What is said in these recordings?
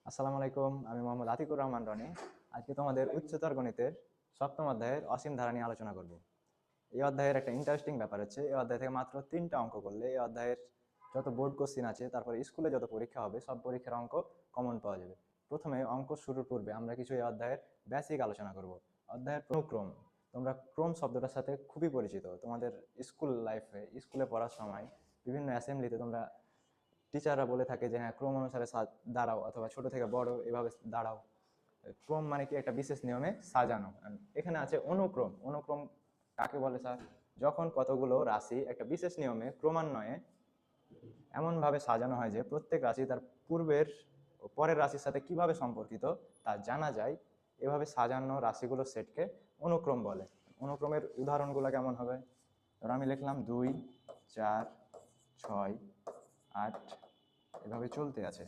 আসসালামু আলাইকুম, আমি মোহাম্মদ আতিকুর রহমান রনি। আজকে তোমাদের উচ্চতর গণিতের সপ্তম অধ্যায়ের অসীম ধারা নিয়ে আলোচনা করব। এই অধ্যায়ের একটা ইন্টারেস্টিং ব্যাপার হচ্ছে, এই অধ্যায় থেকে মাত্র 3টা অঙ্ক করলে এই অধ্যায়ের যত বোর্ড কোশ্চিন আছে, তারপরে স্কুলে যত পরীক্ষা হবে সব পরীক্ষার অঙ্ক কমন পাওয়া যাবে। প্রথমে অঙ্ক শুরুর পূর্বে আমরা কিছু এই অধ্যায়ের বেসিক আলোচনা করব। অধ্যায়ের ক্রম, তোমরা ক্রম শব্দটার সাথে খুবই পরিচিত। তোমাদের স্কুল লাইফে, স্কুলে পড়ার সময় বিভিন্ন অ্যাসেম্বলিতে তোমরা টিচাররা বলে থাকে যে হ্যাঁ, ক্রম অনুসারে দাঁড়াও, অথবা ছোট থেকে বড় এভাবে দাঁড়াও। ক্রম মানে কি? একটা বিশেষ নিয়মে সাজানো। এখানে আছে অনুক্রম। অনুক্রম কাকে বলে স্যার? যখন কতগুলো রাশি একটা বিশেষ নিয়মে ক্রমান্বয়ে এমনভাবে সাজানো হয় যে প্রত্যেক রাশি তার পূর্বের ও পরের রাশির সাথে কিভাবে সম্পর্কিত তা জানা যায়। এভাবে সাজানো রাশিগুলোর সেটকে অনুক্রম বলে। অনুক্রমের উদাহরণগুলো কেমন হবে? ধরো আমি লিখলাম 2, 4, 6, 8, এভাবে চলতে আছে।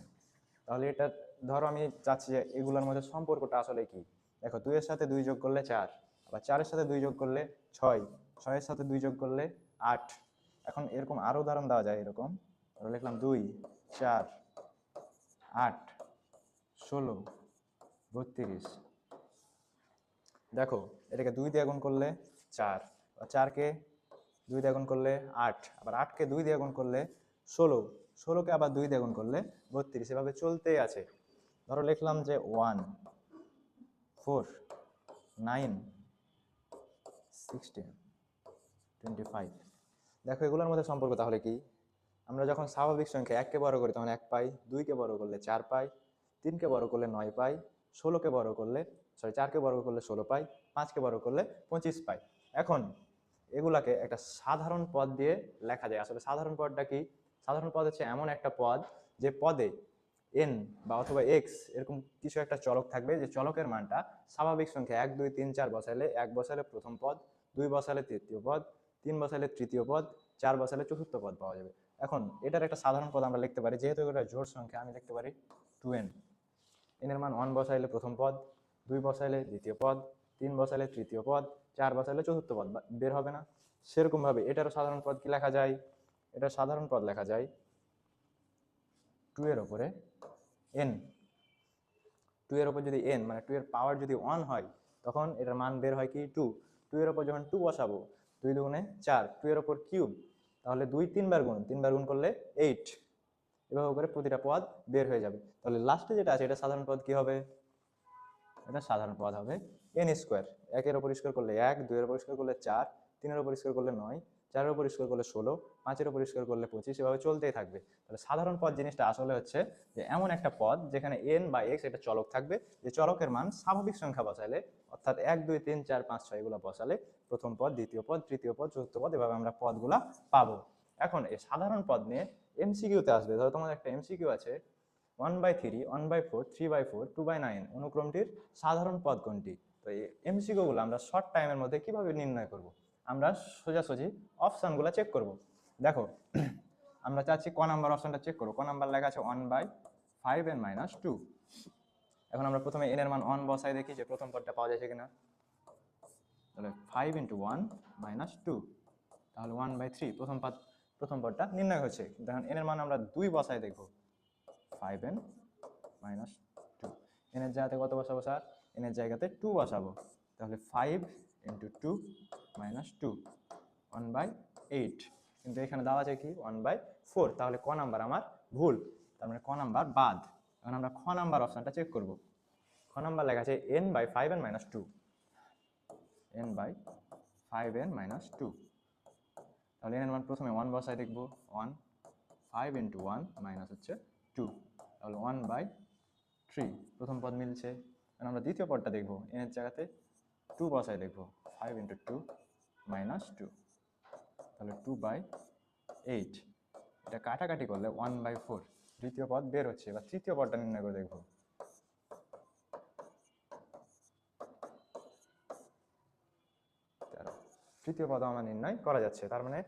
তাহলে এটা ধরো আমি চাচ্ছি যে এগুলোর মধ্যে সম্পর্কটা আসলে কি। দেখো, 2-এর সাথে 2 যোগ করলে 4, আবার 4-এর সাথে 2 যোগ করলে 6, 6-এর সাথে 2 যোগ করলে 8। এখন এরকম আরো উদাহরণ দেওয়া যায়। এরকম ধরো লিখলাম 2, 4, 8, 16, 32। দেখো, এটাকে 2 দিয়ে গুণ করলে 4, 4-কে 2 দিয়ে গুণ করলে 8, আবার 8-কে 2 দিয়ে গুণ করলে 16, 16-কে আবার 2 দিয়ে গুণ করলে 32। এভাবে চলতেই আছে। ধরো লিখলাম যে 1, 4, 9, 16, 25। দেখো এগুলোর মধ্যে সম্পর্ক তাহলে কি? আমরা যখন স্বাভাবিক সংখ্যা 1-কে বড় করি তখন 1 পাই, 2-কে বড় করলে 4 পাই, 3-কে বড় করলে 9 পাই, 4-কে বড় করলে 16 পাই, 5-কে বড় করলে 25 পাই। এখন এগুলাকে একটা সাধারণ পদ দিয়ে লেখা যায়। আসলে সাধারণ পদটা কি? সাধারণ পদ হচ্ছে এমন একটা পদ যে পদে এন বা অথবা এক্স এরকম কিছু একটা চলক থাকবে, যে চলকের মানটা স্বাভাবিক সংখ্যা 1, 2, 3, 4 বসালে 1 বসালে প্রথম পদ, 2 বসালে তৃতীয় পদ, 3 বসালে তৃতীয় পদ, 4 বসালে চতুর্থ পদ পাওয়া যাবে। এখন এটার একটা সাধারণ পদ আমরা লিখতে পারি, যেহেতু এটা জোড় সংখ্যা, আমি লিখতে পারি 2n। এর মান 1 বসাইলে প্রথম পদ, 2 বসাইলে দ্বিতীয় পদ, 3 বসাইলে তৃতীয় পদ, 4 বসাইলে চতুর্থ পদ বের হবে না? সেরকম ভাবে এটারও সাধারণ পদ কি লেখা যায়? এটার সাধারণ পদ লেখা যায় 2 এর উপরে n। 2 এর উপর যদি n মানে 2 এর পাওয়ার যদি 1 হয়, তখন এটার মান বের হয় কি 2। 2 এর উপর যখন 2 বসাবো, 2 দুগুণে 4, 2 এর উপর কিউব, তাহলে 2 3 বার গুণ, 3 বার গুণ করলে 8। এভাবে করে প্রতিটা পদ বের হয়ে যাবে। তাহলে লাস্টে যেটা আছে এটা সাধারণ পদ কি হবে? এটা সাধারণ পদ হবে n স্কোয়ার। 1-এর উপর স্কোয়ার করলে 1, 2-এর উপর স্কোয়ার করলে 4, 3-এর উপর স্কোয়ার করলে 9, 4-এর উপর স্কোয়ার করলে 16, 5-এর উপর স্কোয়ার করলে 25। এভাবে চলতেই থাকবে। তাহলে সাধারণ পদ জিনিসটা আসলে হচ্ছে যে এমন একটা পদ যেখানে n বা x এটা চলক থাকবে, যে চলকের মান স্বাভাবিক সংখ্যা বসাইলে, অর্থাৎ 1, 2, 3, 4, 5, 6 এগুলো বসালে প্রথম পদ, দ্বিতীয় পদ, তৃতীয় পদ, চতুর্থ পদ, এভাবে আমরা পদগুলা পাবো। এখন এই সাধারণ পদ নিয়ে এমসিকিউতে আসবে। ধরো তোমাদের একটা এমসিকিউ আছে 1/3, 1/4, 3/4, 2/9 অনুক্রমটির সাধারণ পদ কোনটি? তো এই এমসিকিউ গুলো আমরা শর্ট টাইমের মধ্যে কিভাবে নির্ণয় করব? আমরা সোজাসুজি অপশনগুলো চেক করব। দেখো, আমরা চাচ্ছি ক নাম্বার অপশনটা চেক করব। ক নাম্বার লেখা আছে 1/5n - 2। এখন আমরা প্রথমে n এর মান 1 বসাই, দেখি যে প্রথম পদটা পাওয়া যাচ্ছে কিনা। তাহলে 5 × 1 - 2, তাহলে 1/3 প্রথম পদটা নির্ণয় হচ্ছে। দেখুন n এর মান আমরা 2 বসাই দেখব, 5n - 2। n এর জায়গাতে কত বসাবো স্যার? n এর জায়গাতে 2 বসাবো। তাহলে 5 × 2 - 2, 1/8। কিন্তু এখানে দেওয়া আছে কি 1/4। তাহলে ক নাম্বার আমার ভুল, তার মানে ক নাম্বার বাদ। এখন আমরা খ নাম্বার অপশনটা চেক করব। খ নাম্বার লেখা আছে n/5n - 2, n/5n - 2। তাহলে n এর মান প্রথমে 1 বসাই দেখব, 1, 5 × 1 মাইনাস হচ্ছে 2, তাহলে 1/3 প্রথম পদ মিলছে। এখন আমরা দ্বিতীয় পদটা দেখব, n এর জায়গাতে 2 বসাই দেখব, 5 × 2 - 2, তাহলে 2/8। এটা কাটাকাটি করলে 1/4 দ্বিতীয় পদ বের হচ্ছে। এবার তৃতীয় পদটা নির্ণয় করে দেখব। তৃতীয় পদ আমার নির্ণয় করা যাচ্ছে। তার মানে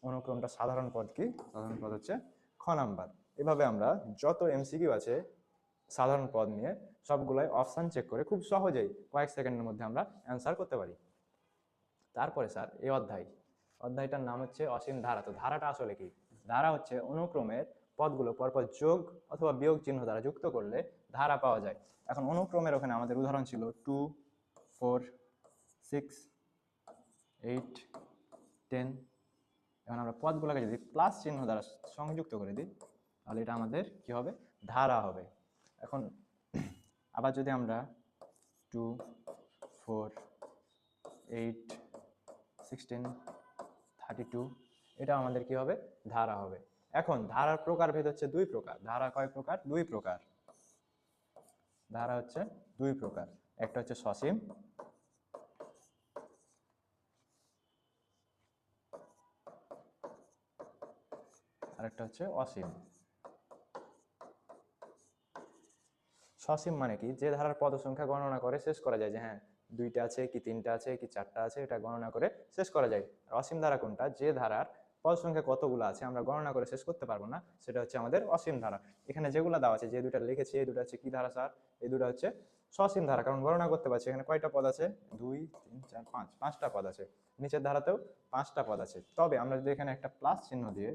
অনুক্রমটা সাধারণ পদ কি? সাধারণ পদ হচ্ছে খ নাম্বার। এভাবে আমরা যত এমসিকিউ আছে সাধারণ পদ নিয়ে সবগুলাই অপশন চেক করে খুব সহজেই কয়েক সেকেন্ডের মধ্যে আমরা অ্যান্সার করতে পারি। তারপরে স্যার এই অধ্যায়টার নাম হচ্ছে অসীম ধারা। তো ধারাটা আসলে কি? ধারা হচ্ছে অনুক্রমের পদগুলো পরপর যোগ অথবা বিয়োগ চিহ্ন দ্বারা যুক্ত করলে ধারা পাওয়া যায়। এখন অনুক্রমের ওখানে আমাদের উদাহরণ ছিল 2, 4, 6, 8, 10। এখন আমরা পদগুলোকে যদি প্লাস চিহ্ন দ্বারা সংযুক্ত করে দিই তাহলে এটা আমাদের কি হবে, ধারা হবে। এখন আবার যদি আমরা 2, 4, 8, 16, 32, এটা আমাদের কি হবে, ধারা হবে। এখন ধারার প্রকারভেদ হচ্ছে দুই প্রকার। ধারা কয় প্রকার? দুই প্রকার। ধারা হচ্ছে দুই প্রকার, একটা হচ্ছে সসীম আর একটা হচ্ছে অসীম। সসীম মানে কি, যে ধারার পদ সংখ্যা গণনা করে শেষ করা যায়, যে হ্যাঁ দুইটা আছে কি তিনটা আছে কি চারটা আছে, এটা গণনা করে শেষ করা যায়। আর অসীম ধারা কোনটা? যে ধারার পদ সংখ্যা কতগুলো আছে আমরা গণনা করে শেষ করতে পারবো না, সেটা হচ্ছে আমাদের অসীম ধারা। এখানে যেগুলো দেওয়া আছে, যে দুটা লিখেছি, এই দুটো হচ্ছে কি ধারা স্যার? এই দুটো হচ্ছে সসীম ধারা, কারণ গণনা করতে পারছি। এখানে কয়টা পদ আছে? 2, 3, 4, 5, 5টা পদ আছে। নিচের ধারাতেও 5টা পদ আছে। তবে আমরা যদি এখানে একটা প্লাস চিহ্ন দিয়ে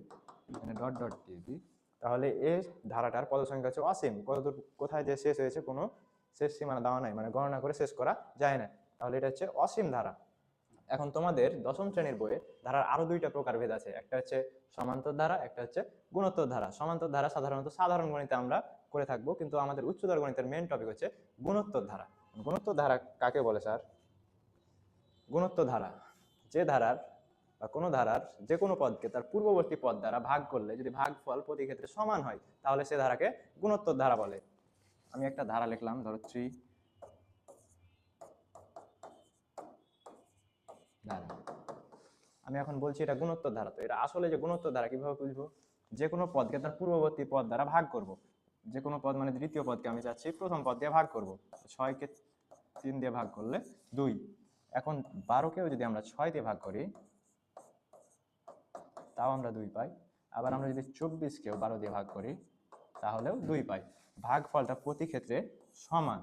এখানে ডট ডট দিয়ে দিই তাহলে এই ধারাটার পদ সংখ্যা হচ্ছে অসীম। কতদূর কোথায় যে শেষ হয়েছে কোনো শেষ সীমানা দেওয়া নাই, মানে গণনা করে শেষ করা যায় না, তাহলে এটা হচ্ছে অসীম ধারা। এখন তোমাদের দশম শ্রেণীর বইয়ে ধারার আরো দুইটা প্রকারভেদ আছে, একটা হচ্ছে সমান্তর ধারা, একটা হচ্ছে গুণোত্তর ধারা। সমান্তর ধারা সাধারণত সাধারণ গণিতে আমরা করে থাকবো, কিন্তু আমাদের উচ্চতর গণিতের মেইন টপিক হচ্ছে গুণোত্তর ধারা। গুণোত্তর ধারা কাকে বলে স্যার? গুণোত্তর ধারা যে ধারার বা কোনো ধারার যে কোনো পদকে তার পূর্ববর্তী পদ দ্বারা ভাগ করলে যদি ভাগফল প্রতি ক্ষেত্রে সমান হয় তাহলে সে ধারাকে গুণোত্তর ধারা বলে। আমি একটা ধারা লিখলাম, ধরো 3 ধারা। আমি এখন বলছি এটা গুণোত্তর ধারা। তো এটা আসলে যে গুণোত্তর ধারা কিভাবে বুঝবো? যে কোনো পদকে তার পূর্ববর্তী পদ দ্বারা ভাগ করব। যে কোনো পদ মানে দ্বিতীয় পদকে আমি চাচ্ছি প্রথম পদ দিয়ে ভাগ করব। 6কে 3 দিয়ে ভাগ করলে 2। এখন 12কেও যদি আমরা 6 দিয়ে ভাগ করি তাও আমরা 2 পাই। আবার আমরা যদি 24কেও 12 দিয়ে ভাগ করি তাহলেও 2 পাই। ভাগফলটা প্রতি ক্ষেত্রে সমান,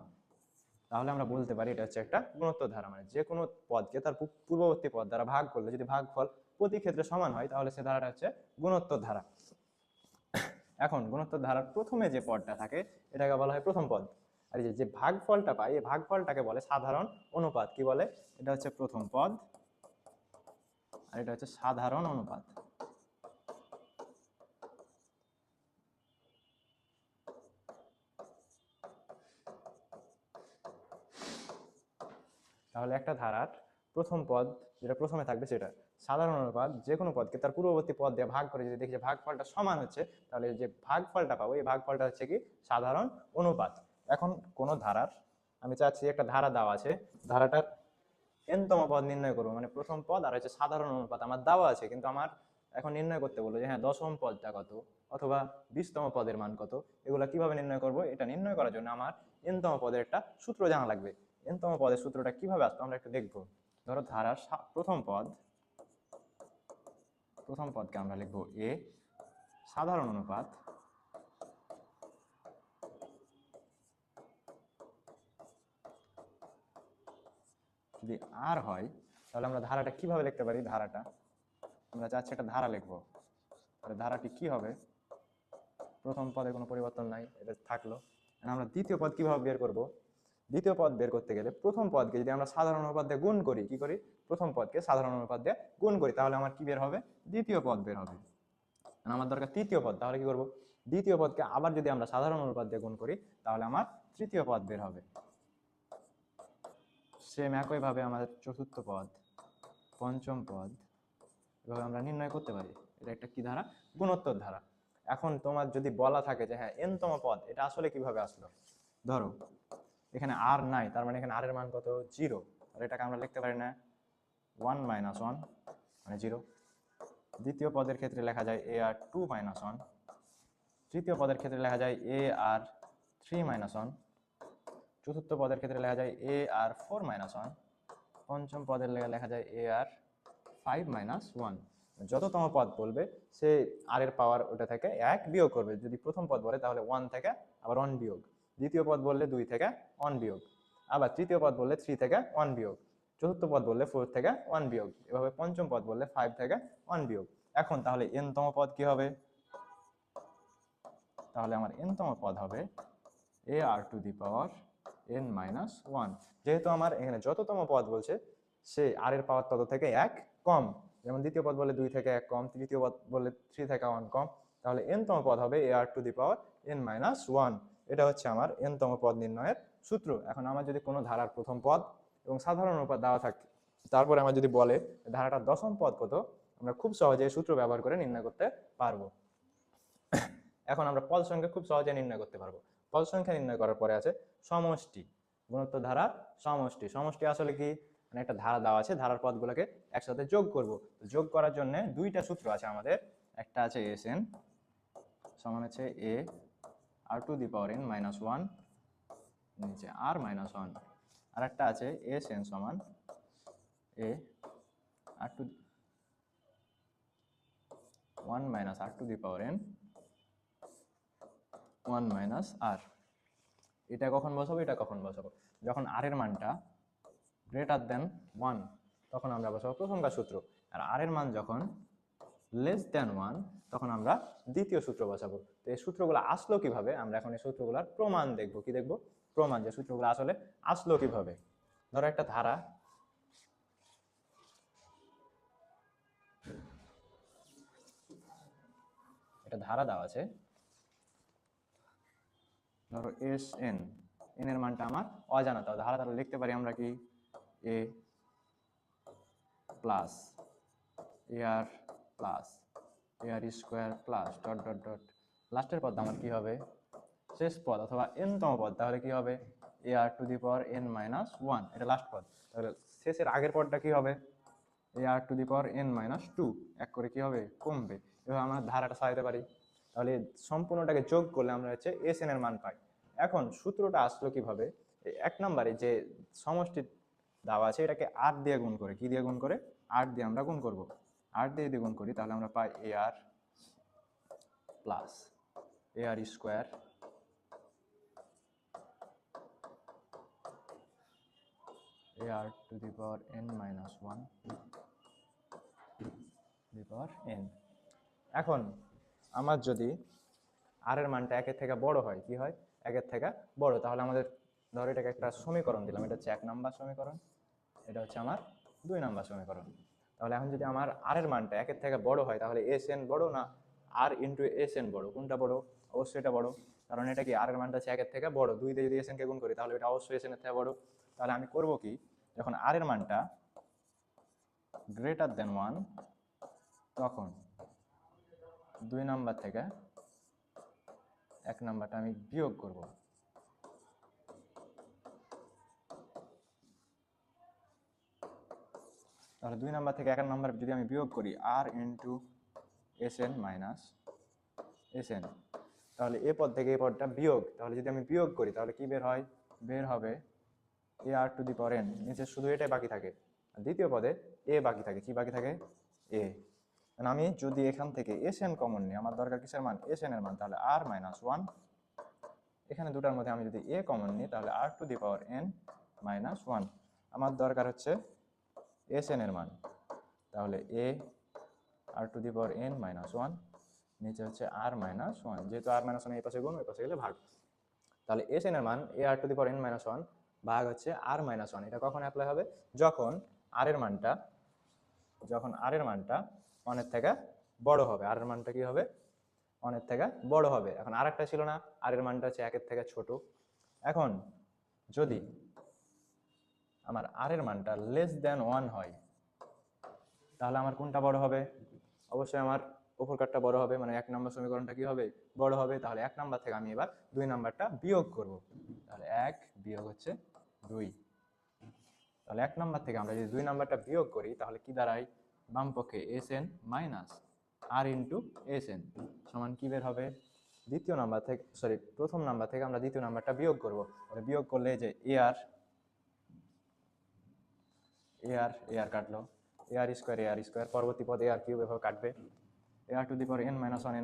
তাহলে আমরা বলতে পারি এটা হচ্ছে একটা গুণোত্তর ধারা। মানে যে কোনো পদকে তার পূর্ববর্তী পদ দ্বারা ভাগ করলে যদি ভাগফল প্রতি ক্ষেত্রে সমান হয় তাহলে সে ধারাটা হচ্ছে গুণোত্তর ধারা। এখন গুণোত্তর ধারার প্রথমে যে পদটা থাকে এটাকে বলা হয় প্রথম পদ। আর এই যে ভাগফলটা পাই এই ভাগফলটাকে বলে সাধারণ অনুপাত। কি বলে? এটা হচ্ছে প্রথম পদ আর এটা হচ্ছে সাধারণ অনুপাত। তাহলে একটা ধারার প্রথম পদ যেটা প্রথমে থাকবে সেটা সাধারণ অনুপাত। যে কোনো পদকে তার পূর্ববর্তী পদ দিয়ে ভাগ করে যদি দেখি যে ভাগফলটা সমান হচ্ছে তাহলে যে ভাগফলটা পাবো এই ভাগফলটা হচ্ছে কি সাধারণ অনুপাত। এখন কোন ধারার আমি চাচ্ছি একটা ধারা দেওয়া আছে, ধারাটার n-তম পদ নির্ণয় করবো, মানে প্রথম পদ আর হচ্ছে সাধারণ অনুপাত আমার দেওয়া আছে, কিন্তু আমার এখন নির্ণয় করতে বললো যে হ্যাঁ দশম পদটা কত অথবা 20তম পদের মান কত, এগুলা কিভাবে নির্ণয় করব? এটা নির্ণয় করার জন্য আমার n-তম পদের একটা সূত্র জানা লাগবে। n-তম পদের সূত্রটা কিভাবে আসতো আমরা একটু দেখবো। ধরো ধারার প্রথম পদকে আমরা লিখবো a সাধারণ অনুপাত যদি r হয় তাহলে আমরা ধারাটা কিভাবে লিখতে পারি? ধারাটা আমরা চাচ্ছি একটা ধারা লিখবো, তাহলে ধারাটি কি হবে? প্রথম পদে কোনো পরিবর্তন নাই, এটা থাকলো। আমরা দ্বিতীয় পদ কিভাবে বের করব? দ্বিতীয় পদ বের করতে গেলে প্রথম পদকে যদি আমরা সাধারণ অনুপাত দিয়ে গুণ করি, কি করি? প্রথম পদকে সাধারণ অনুপাত দিয়ে গুণ করি, তাহলে আমার কি বের হবে? দ্বিতীয় পদ বের হবে। আমার দরকার তৃতীয় পদ, তাহলে কি করব? দ্বিতীয় পদকে আবার যদি আমরা সাধারণ অনুপাত দিয়ে গুণ করি তাহলে আমার তৃতীয় পদ বের হবে। সেম একইভাবে আমাদের চতুর্থ পদ, পঞ্চম পদ এভাবে আমরা নির্ণয় করতে পারি। এটা একটা কি ধারা? গুণোত্তর ধারা। এখন তোমার যদি বলা থাকে যে হ্যাঁ n-তম পদ, এটা আসলে কিভাবে আসলো? ধরো এখানে আর নাই, তার মানে এখানে আর এর মান কত? 0। তাহলে এটাকে আমরা লিখতে পারি না 1 - 1 মানে 0। দ্বিতীয় পদের ক্ষেত্রে লেখা যায় a আর 2 - 1। তৃতীয় পদের ক্ষেত্রে লেখা যায় a আর 3 - 1। চতুর্থ পদের ক্ষেত্রে লেখা যায় a আর 4 - 1। পঞ্চম পদের লেখা যায় a আর 5 - 1। যততম পদ বলবে সে আর এর পাওয়ার ওটা থেকে 1 বিয়োগ করবে। যদি প্রথম পদ বলে তাহলে 1 থেকে আবার 1 বিয়োগ, দ্বিতীয় পদ বললে 2 থেকে 1 বিয়োগ, আবার তৃতীয় পদ বললে 3 থেকে 1 বিয়োগ, চতুর্থ পদ বললে 4 থেকে 1 বিয়োগ, এভাবে পঞ্চম পদ বললে 5 থেকে 1 বিয়োগ। এখন তাহলে n-তম পদ কি হবে? তাহলে আমার n-তম পদ হবে a r to the power n minus one. যেহেতু আমার এখানে যততম পদ বলছে সে আর এর পাওয়ার তত থেকে এক কম, যেমন দ্বিতীয় পদ বলে 2 থেকে 1 কম, তৃতীয় পদ বলে 3 থেকে 1 কম, তাহলে n তম পদ হবে a r to the power n minus one. এটা হচ্ছে আমার n তম পদ নির্ণয়ের সূত্র। এখন আমার যদি কোনো ধারার প্রথম পদ এবং সাধারণ অনুপাত দেওয়া থাকে, তারপরে আমার যদি বলে ধারাটার দশম পদ কত, আমরা খুব সহজে সূত্র ব্যবহার করে নির্ণয় করতে পারবো। এখন আমরা পদ সংখ্যা খুব সহজে নির্ণয় করতে পারবো। পদ সংখ্যা নির্ণয় করার পরে আছে সমষ্টি, গুণোত্তর ধারার সমষ্টি। সমষ্টি আসলে কি, মানে একটা ধারা দেওয়া আছে, ধারার পদগুলোকে একসাথে যোগ করব। যোগ করার জন্য দুইটা সূত্র আছে আমাদের। একটা আছে এস এন সমান হচ্ছে a r to the power n minus one নিচে আর মাইনাস ওয়ান, আর একটা আছে এস এন সমান a r to one minus r to the power n one minus r. এটা কখন বসাবো, এটা কখন বসাবো, যখন আর এর মানটা গ্রেটার দেন ওয়ান তখন আমরা বসাবো প্রথমকার সূত্র, আর আর এর মান যখন লেস দেন ওয়ান তখন আমরা দ্বিতীয় সূত্র বসাবো। তো এই সূত্রগুলো আসলো কিভাবে, আমরা এখন এই সূত্রগুলোর প্রমাণ দেখবো। কি দেখবো? প্রমাণ, যে সূত্রগুলো আসলে আসলো কিভাবে। ধরো একটা ধারা, একটা ধারা দেওয়া আছে, ধরো এস এন, এন এর মানটা আমার অজানা, তাও ধারা তাহলে লিখতে পারি আমরা কি a plus a r plus a r square plus dot dot dot, লাস্টের পদ আমার কি হবে, শেষ পদ অথবা এন তম পদ, তাহলে কি হবে a r to the power n minus one, এটা লাস্ট পদ। তাহলে শেষের আগের পদটা কি হবে, a r to the power n minus two, এক করে কি হবে কমবে। এভাবে আমরা ধারাটা সাজাতে পারি। তাহলে সম্পূর্ণটাকে যোগ করলে আমরা হচ্ছে এস এন এর মান পাই। এখন সূত্রটা আসলো কিভাবে, এক নম্বরে যে সমষ্টি দেওয়া আছে এটাকে আর দিয়ে গুণ করে, কি দিয়ে গুণ করে, আর দিয়ে আমরা গুণ করব। আর দিয়ে যদি গুণ করি তাহলে আমরা পাই a r plus a r square a r to the power n minus one the power n. এখন আমার যদি আর এর মানটা একের থেকে বড় হয়, কি হয়, একের থেকে বড়, তাহলে আমাদের ধরো এটাকে একটা সমীকরণ দিলাম, এটা হচ্ছে 1 নাম্বার সমীকরণ, এটা হচ্ছে আমার 2 নাম্বার সমীকরণ। তাহলে এখন যদি আমার আর এর মানটা একের থেকে বড় হয় তাহলে এস এন বড় না আর ইন্টু এস এন বড়, কোনটা বড়? অবশ্যই এটা বড়, কারণ এটা কি আর এর মানটা হচ্ছে একের থেকে বড়, 2 দিয়ে যদি এস এন কে গুণ করি তাহলে এটা অবশ্যই এস এন এর থেকে বড়। তাহলে আমি করব কি, যখন আর এর মানটা গ্রেটার দেন 1 তখন 2 নাম্বার থেকে 1 নাম্বারটা আমি বিয়োগ করব। তাহলে 2 নাম্বার থেকে 1 নাম্বার যদি আমি বিয়োগ করি r into S n minus S n, তাহলে এ পদ থেকে এ পদটা বিয়োগ, তাহলে যদি আমি বিয়োগ করি তাহলে কি বের হয়, বের হবে a r to the power n, নিচে শুধু এটাই বাকি থাকে, আর দ্বিতীয় পদে এ বাকি থাকে, কি বাকি থাকে এ। মানে আমি যদি এখান থেকে এস এন কমন নিই, আমার দরকার কিসের মান, এস এন এর মান, তাহলে আর মাইনাস ওয়ান, এখানে দুটার মধ্যে আমি যদি এ কমন নিই তাহলে r to the power n minus one. আমার দরকার হচ্ছে এস এন এর মান, তাহলে a r to the power n minus one, নিচে হচ্ছে আর মাইনাস ওয়ান, যেহেতু আর মাইনাস ওয়ান এই পাশে গুণ ওই পাশে গেলে ভাগ, তাহলে এস এন এর মান a r to the power n minus one ভাগ হচ্ছে আর মাইনাস ওয়ান। এটা কখন অ্যাপ্লাই হবে, যখন আর এর মানটা ওয়ানের থেকে বড় হবে, আর এর মানটা কি হবে অনেক থেকে বড় হবে। এখন আর একটা ছিল না, আর এর মানটা হচ্ছে একের থেকে ছোট। এখন যদি আমার আর এর মানটা লেস দেন ওয়ান হয় তাহলে আমার কোনটা বড় হবে, অবশ্যই আমার উপর কাটটা বড় হবে, মানে 1 নম্বর সমীকরণটা কি হবে বড় হবে। তাহলে 1 নাম্বার থেকে আমি এবার 2 নাম্বারটা বিয়োগ করব, তাহলে 1 বিয়োগ হচ্ছে 2, তাহলে 1 নাম্বার থেকে আমরা যদি 2 নাম্বারটা বিয়োগ করি তাহলে কি দাঁড়ায়, বাম পক্ষে এস এন মাইনাস আর ইন্টু এস এন সমান কি বের হবে, দ্বিতীয় নাম্বার থেকে প্রথম নাম্বার থেকে আমরা দ্বিতীয় নাম্বারটা বিয়োগ করব, তাহলে বিয়োগ করলে যে এ আর কাটলো, এ আর স্কোয়ার, পরবর্তী পদ এ আর কিউব এভাবে কাটবে, a r to the power n minus one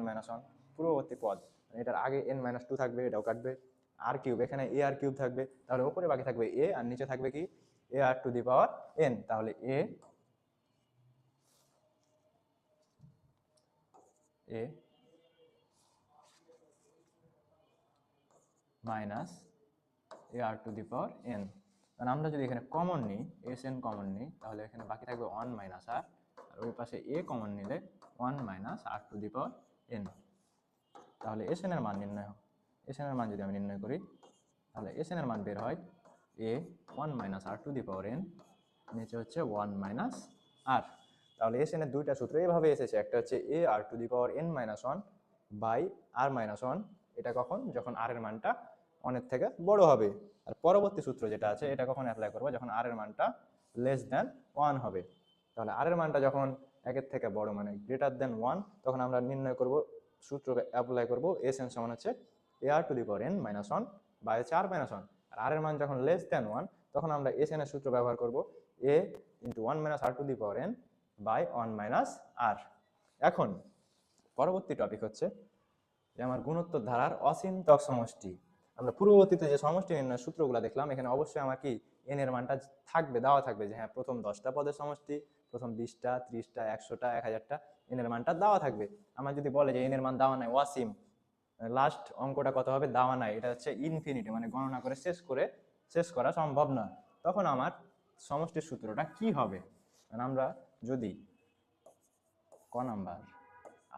পূর্ববর্তী পদ, এটার আগে এন মাইনাস টু থাকবে, এটাও কাটবে, আর কিউব, এখানে এ আর কিউব থাকবে, তাহলে উপরে বাকি থাকবে এ, আর নিচে থাকবে কি এ r to the power n, তাহলে a minus a r to the power n. কারণ আমরা যদি এখানে কমন নিই, এস এন কমন নিই, তাহলে এখানে বাকি থাকবে 1 মাইনাস আর, আর ওই পাশে এ কমন নিলে 1 minus r to the power n. তাহলে এস এন এর মান নির্ণয় হোক, এস এন এর মান যদি আমি নির্ণয় করি তাহলে এস এন এর মান বের হয় a 1 minus r to the power n, নিচে হচ্ছে 1 মাইনাস আর। তাহলে এস এন এর দুইটা সূত্র এভাবে এসেছে, একটা হচ্ছে a r to the power n minus 1 by r minus 1, এটা কখন, যখন আর এর মানটা অনেক থেকে বড় হবে। আর পরবর্তী সূত্র যেটা আছে এটা কখন অ্যাপ্লাই করবো, যখন আর এর মানটা লেস দ্যান 1 হবে। তাহলে আর এর মানটা যখন একের থেকে বড় মানে গ্রেটার দ্যান 1, তখন আমরা নির্ণয় করব, সূত্র অ্যাপ্লাই করব এস এন সমান হচ্ছে a r to the power n minus 1 by হচ্ছে আর মাইনাস 1। আর আর এর মান যখন লেস দ্যান 1, তখন আমরা এস এন এর সূত্র ব্যবহার করব a into 1 minus r to the power n by 1 minus r. এখন পরবর্তী টপিক হচ্ছে যে আমার গুণোত্তর ধারার অসীমতক সমষ্টি। আমরা পূর্ববর্তীতে যে সমষ্টি নির্ণয়ের সূত্রগুলো দেখলাম, এখানে অবশ্যই আমার কি এন এর মানটা থাকবে, দেওয়া থাকবে, যে হ্যাঁ প্রথম 10টা পদের সমষ্টি, প্রথম 20টা, 30টা, 100টা, 1000টা এন এর মানটা দেওয়া থাকবে। আমার যদি বলে যে এন এর মান দেওয়া নাই, অসীম, লাস্ট অঙ্কটা কত হবে দেওয়া নাই, এটা হচ্ছে ইনফিনিটি, মানে গণনা করে শেষ করা সম্ভব না, তখন আমার সমষ্টির সূত্রটা কি হবে। কারণ আমরা যদি ক নাম্বার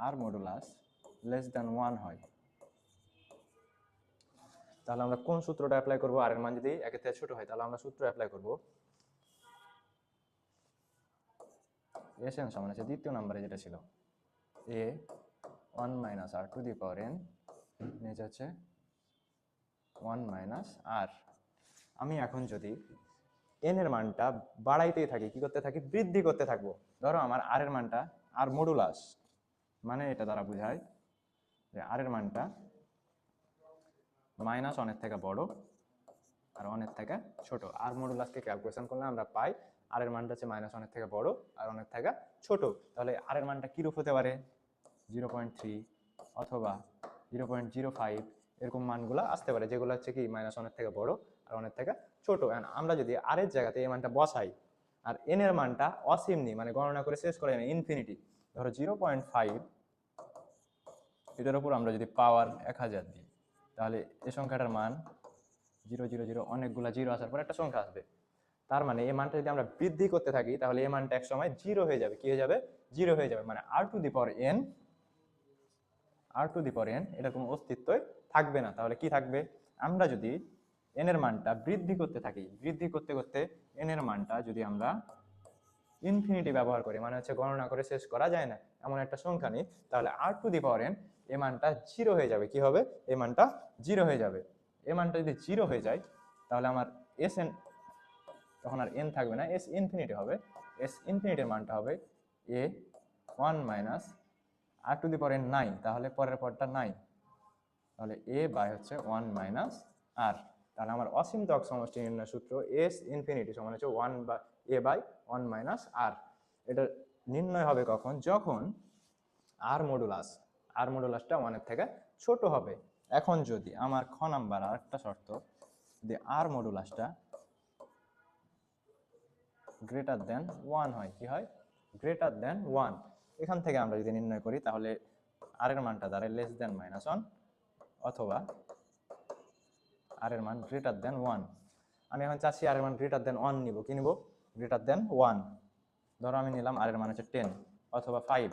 আর মডুলাস লেস দ্যান 1 হয়, তাহলে আমরা কোন সূত্রটা অ্যাপ্লাই করব, আর এর মান যদি একের থেকে ছোট হয়, তাহলে আমরা সূত্র অ্যাপ্লাই করব এস এন সমান আছে দ্বিতীয় নম্বরে যেটা ছিল a 1 minus r to the power n, নিচে হচ্ছে 1 মাইনাস আর। আমি এখন যদি এন এর মানটা বাড়াইতেই থাকি, কি করতে থাকি, বৃদ্ধি করতে থাকবো। ধরো আমার আর এর মানটা, আর মডুলাস মানে এটা দ্বারা বোঝায় যে আর এর মানটা মাইনাস 1 এর থেকে বড় আর 1 এর থেকে ছোট। আর মডুলাসকে ক্যালকুলেশন করলে আমরা পাই আর এর মানটা হচ্ছে মাইনাস 1 এর থেকে বড় আর 1 এর থেকে ছোট। তাহলে আর এর মানটা কিরূপ হতে পারে, 0.3 অথবা 0.05 এরকম মানগুলো আসতে পারে, যেগুলো হচ্ছে কি মাইনাস 1 এর থেকে বড় আর 1 এর থেকে ছোট। আমরা যদি আর এর জায়গাতে এই মানটা বসাই আর এন এর মানটা অসীম নিই, মানে গণনা করে শেষ করে ইনফিনিটি, ধরো 0.5, এটার উপর আমরা যদি পাওয়ার 1000 দিই, তাহলে এই সংখ্যাটার মান 000 অনেকগুলা জিরো আসার পর একটা সংখ্যা আসবে। তার মানে এই মানটা যদি আমরা বৃদ্ধি করতে থাকি, তাহলে এই মানটা এক সময় জিরো হয়ে যাবে। কি হয়ে যাবে, জিরো হয়ে যাবে, মানে আর টু দি পাওয়ার এন এটার কোনো অস্তিত্বই থাকবে না। তাহলে কি থাকবে, আমরা যদি এন এর মানটা বৃদ্ধি করতে থাকি, বৃদ্ধি করতে করতে এন এর মানটা যদি আমরা ইনফিনিটি ব্যবহার করি, মানে হচ্ছে গণনা করে শেষ করা যায় না এমন একটা সংখ্যা নেই, তাহলে r to the power N এই মানটা জিরো হয়ে যাবে। কি হবে, এই মানটা জিরো হয়ে যাবে। এই মানটা যদি জিরো হয়ে যায়, তাহলে আমার এস এন, তখন আর এন থাকবে না, এস ইনফিনিটি হবে। এস ইনফিনিটির মানটা হবে a 1 minus r to the power n নাই, তাহলে পরের পরটা নাই, তাহলে এ বাই হচ্ছে 1 মাইনাস আর। তাহলে আমার অসীমতক সমষ্টি নির্ণয় সূত্র এস ইনফিনিটি সমান হচ্ছে 1 বা এ বাই 1 মাইনাস আর। এটা নির্ণয় হবে কখন, যখন আর মডুলাসটা 1 এর থেকে ছোট হবে। এখন যদি আমার খ নাম্বার আর একটা শর্ত, যদি আর মডুলাসটা গ্রেটার দেন 1 হয়, কি হয়, গ্রেটার দেন 1, এখান থেকে আমরা যদি নির্ণয় করি তাহলে আর এর মানটা দাঁড়ায় লেস দেন মাইনাস 1 অথবা আর এর মান গ্রেটার দেন 1। আমি এখন চাচ্ছি আর এর মান গ্রেটার দেন 1 নিব, কি নিব, গ্রেটার দেন 1। ধরো আমি নিলাম আর এর মান হচ্ছে 10 অথবা 5,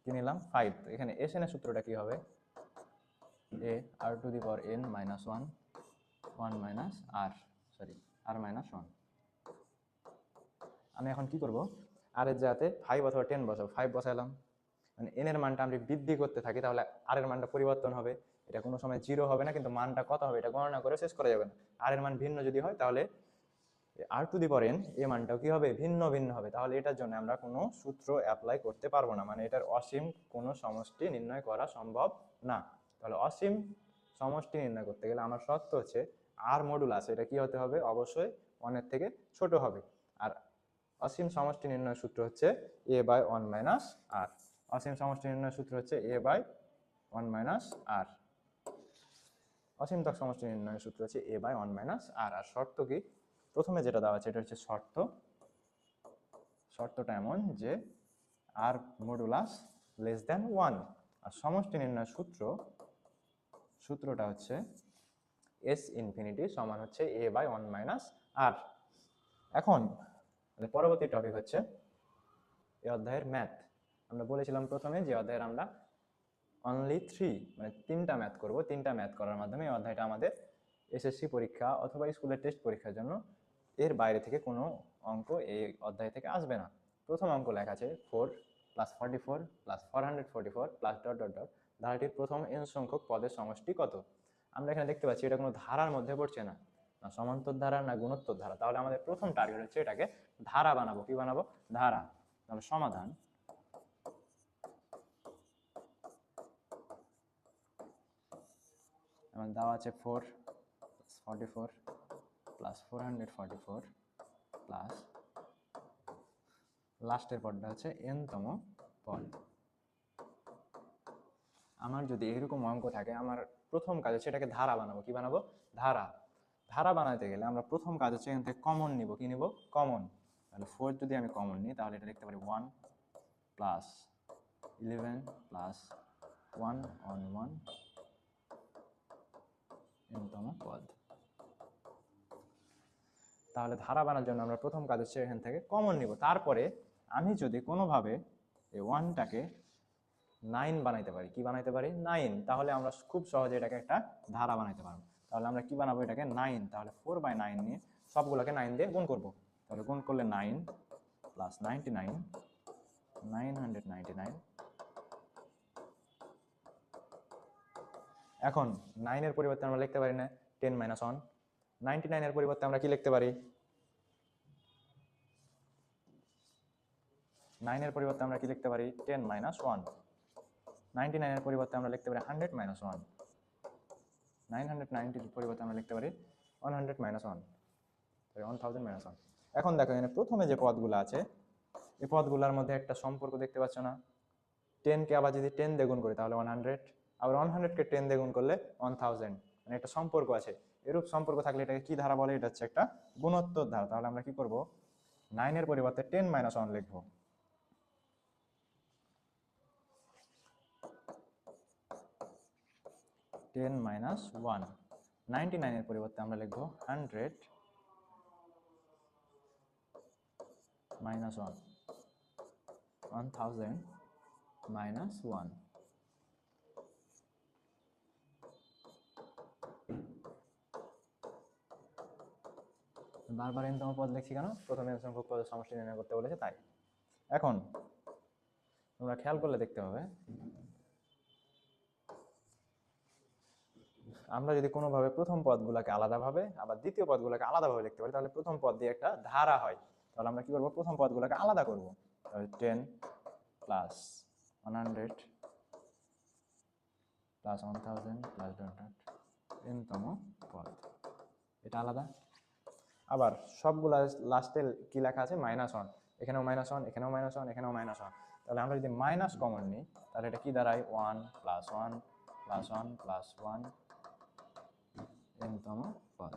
কি নিলাম 5। এখানে এস এন এর সূত্রটা কি হবে, a r to the power n minus 1 minus r, sorry r minus 1। আমি এখন কি করব, আর এর জায়গাতে 5 অথবা 10 বসাবো, 5 বসাইলাম, মানে এন এর মানটা আমি বৃদ্ধি করতে থাকি, তাহলে আর এর মানটা পরিবর্তন হবে, এটা কোনো সময় জিরো হবে না, কিন্তু মানটা কত হবে এটা গণনা করে শেষ করা যাবে না। আর এর মান ভিন্ন যদি হয়, তাহলে r to the power N এই মানটাও কি হবে, ভিন্ন ভিন্ন হবে। তাহলে এটার জন্য আমরা কোনো সূত্র অ্যাপ্লাই করতে পারবো না, মানে এটার অসীম কোনো সমষ্টি নির্ণয় করা সম্ভব না। তাহলে অসীম সমষ্টি নির্ণয় করতে গেলে আমার শর্ত হচ্ছে আর মডুলাস এটা কি হতে হবে, অবশ্যই 1 এর থেকে ছোট হবে। আর অসীম সমষ্টি নির্ণয় সূত্র হচ্ছে এ বাই 1 মাইনাস আর। অসীম সমষ্টি নির্ণয় সূত্র হচ্ছে এ বাই 1 মাইনাস আর। অসীমতক সমষ্টি নির্ণয়ের সূত্র হচ্ছে এ বাই 1 মাইনাস আর। আর শর্ত কি, প্রথমে যেটা দেওয়া আছে এটা হচ্ছে শর্তটা এমন যে আর মডুলাস লেস দেন 1, আর সমষ্টি নির্ণয়ের সূত্রটা হচ্ছে এস ইনফিনিটি সমান হচ্ছে এ বাই 1 মাইনাস আর। এখন পরবর্তী টপিক হচ্ছে এই অধ্যায়ের ম্যাথ। আমরা বলেছিলাম প্রথমে যে অধ্যায়ের আমরা অনলি 3 মানে 3টা ম্যাথ করব। 3টা ম্যাথ করার মাধ্যমে এই অধ্যায়টা আমাদের এসএসসি পরীক্ষা অথবা স্কুলের টেস্ট পরীক্ষার জন্য এর বাইরে থেকে কোনো অঙ্ক এই অধ্যায় থেকে আসবে না। প্রথম অঙ্ক লেখা আছে 4 plus 44 plus 444 plus dot dot dot ধারাটির প্রথম n সংখ্যক পদের সমষ্টি কত। আমরা এখানে দেখতে পাচ্ছি এটা কোনো ধারার মধ্যে পড়ছে না, না সমান্তর ধারা না গুণোত্তর ধারা। তাহলে আমাদের প্রথম টার্গেট হচ্ছে এটাকে ধারা বানাবো। কি বানাবো? ধারা। তাহলে সমাধান এবং দেওয়া আছে 4 44 প্লাস 444 প্লাস লাস্টের পদটা হচ্ছে n-তম পদ। আমার যদি এরকম অঙ্ক থাকে, আমার প্রথম কাজ হচ্ছে এটাকে ধারা বানাবো। কি বানাবো? ধারা। ধারা বানাতে গেলে আমরা প্রথম কাজ হচ্ছে এখান থেকে কমন নিব। কি নিব? কমন। তাহলে 4 যদি আমি কমন নিই তাহলে এটা লিখতে পারি 1 প্লাস 11 প্লাস 1 on 1 n-তম পদ। তাহলে ধারা বানানোর জন্য আমরা প্রথম কাজ হচ্ছে এখান থেকে কমন নিব। তারপরে আমি যদি কোনোভাবে এই 1টাকে 9 বানাইতে পারি। কি বানাইতে পারি? 9। তাহলে আমরা খুব সহজে এটাকে একটা ধারা বানাইতে পারবো। তাহলে আমরা কি বানাবো? এটাকে 9। তাহলে 4/9 নিয়ে সবগুলোকে 9 দিয়ে গুণ করব। তাহলে গুণ করলে 9 প্লাস 99 999। এখন 9 এর পরিবর্তে আমরা লিখতে পারি না 10 - 1। 99 এর পরিবর্তে আমরা কি লিখতে পারি? 9 এর পরিবর্তে আমরা কি লিখতে পারি? 10 - 1। 99 এর পরিবর্তে আমরা লিখতে পারি 100 - 1। 990 এর পরিবর্তে আমরা লিখতে পারি 100 - 1, সরি 1000 - 1। এখন দেখো এখানে প্রথমে যে পদগুলো আছে এই পদগুলোর মধ্যে একটা সম্পর্ক দেখতে পাচ্ছ না? 10 কে আবার যদি 10 দিয়ে গুণ করি তাহলে 100, আবার 100 কে 10 দিয়ে গুণ করলে 1000, মানে একটা সম্পর্ক আছে। এরূপ সম্পর্ক থাকলে এটাকে কি ধারা বলে? এটা হচ্ছে একটা গুণোত্তর ধারা। তাহলে আমরা কি করব? 9 এর পরিবর্তে 10 - 1 লিখব। 10 - 1। 99 এর পরিবর্তে আমরা লিখব 100 - 1 1000 - 1। বারবার n-তম পদ লিখছি কেন? প্রথমে n সংখ্যক পদের সমষ্টি নির্ণয় করতে বলেছে তাই। এখন তোমরা খেয়াল করলে দেখতে হবে আমরা যদি কোনোভাবে প্রথম পদগুলোকে আলাদাভাবে আবার দ্বিতীয় পদগুলোকে আলাদাভাবে লিখতে পারি তাহলে প্রথম পদ দিয়ে একটা ধারা হয়। তাহলে আমরা কি করব? প্রথম পদগুলোকে আলাদা করব। তাহলে 10 plus 100 plus 1000 plus dot dot n-তম পদ, এটা আলাদা। আবার সবগুলা লাস্টে কি লেখা আছে? -1। এখানেও -1, এখানেও -1, এখানেও -1। তাহলে আমরা যদি মাইনাস কমন নিই তাহলে এটা কি দাঁড়ায়? 1 প্লাস 1 প্লাস 1 প্লাস 1 n-তম পদ।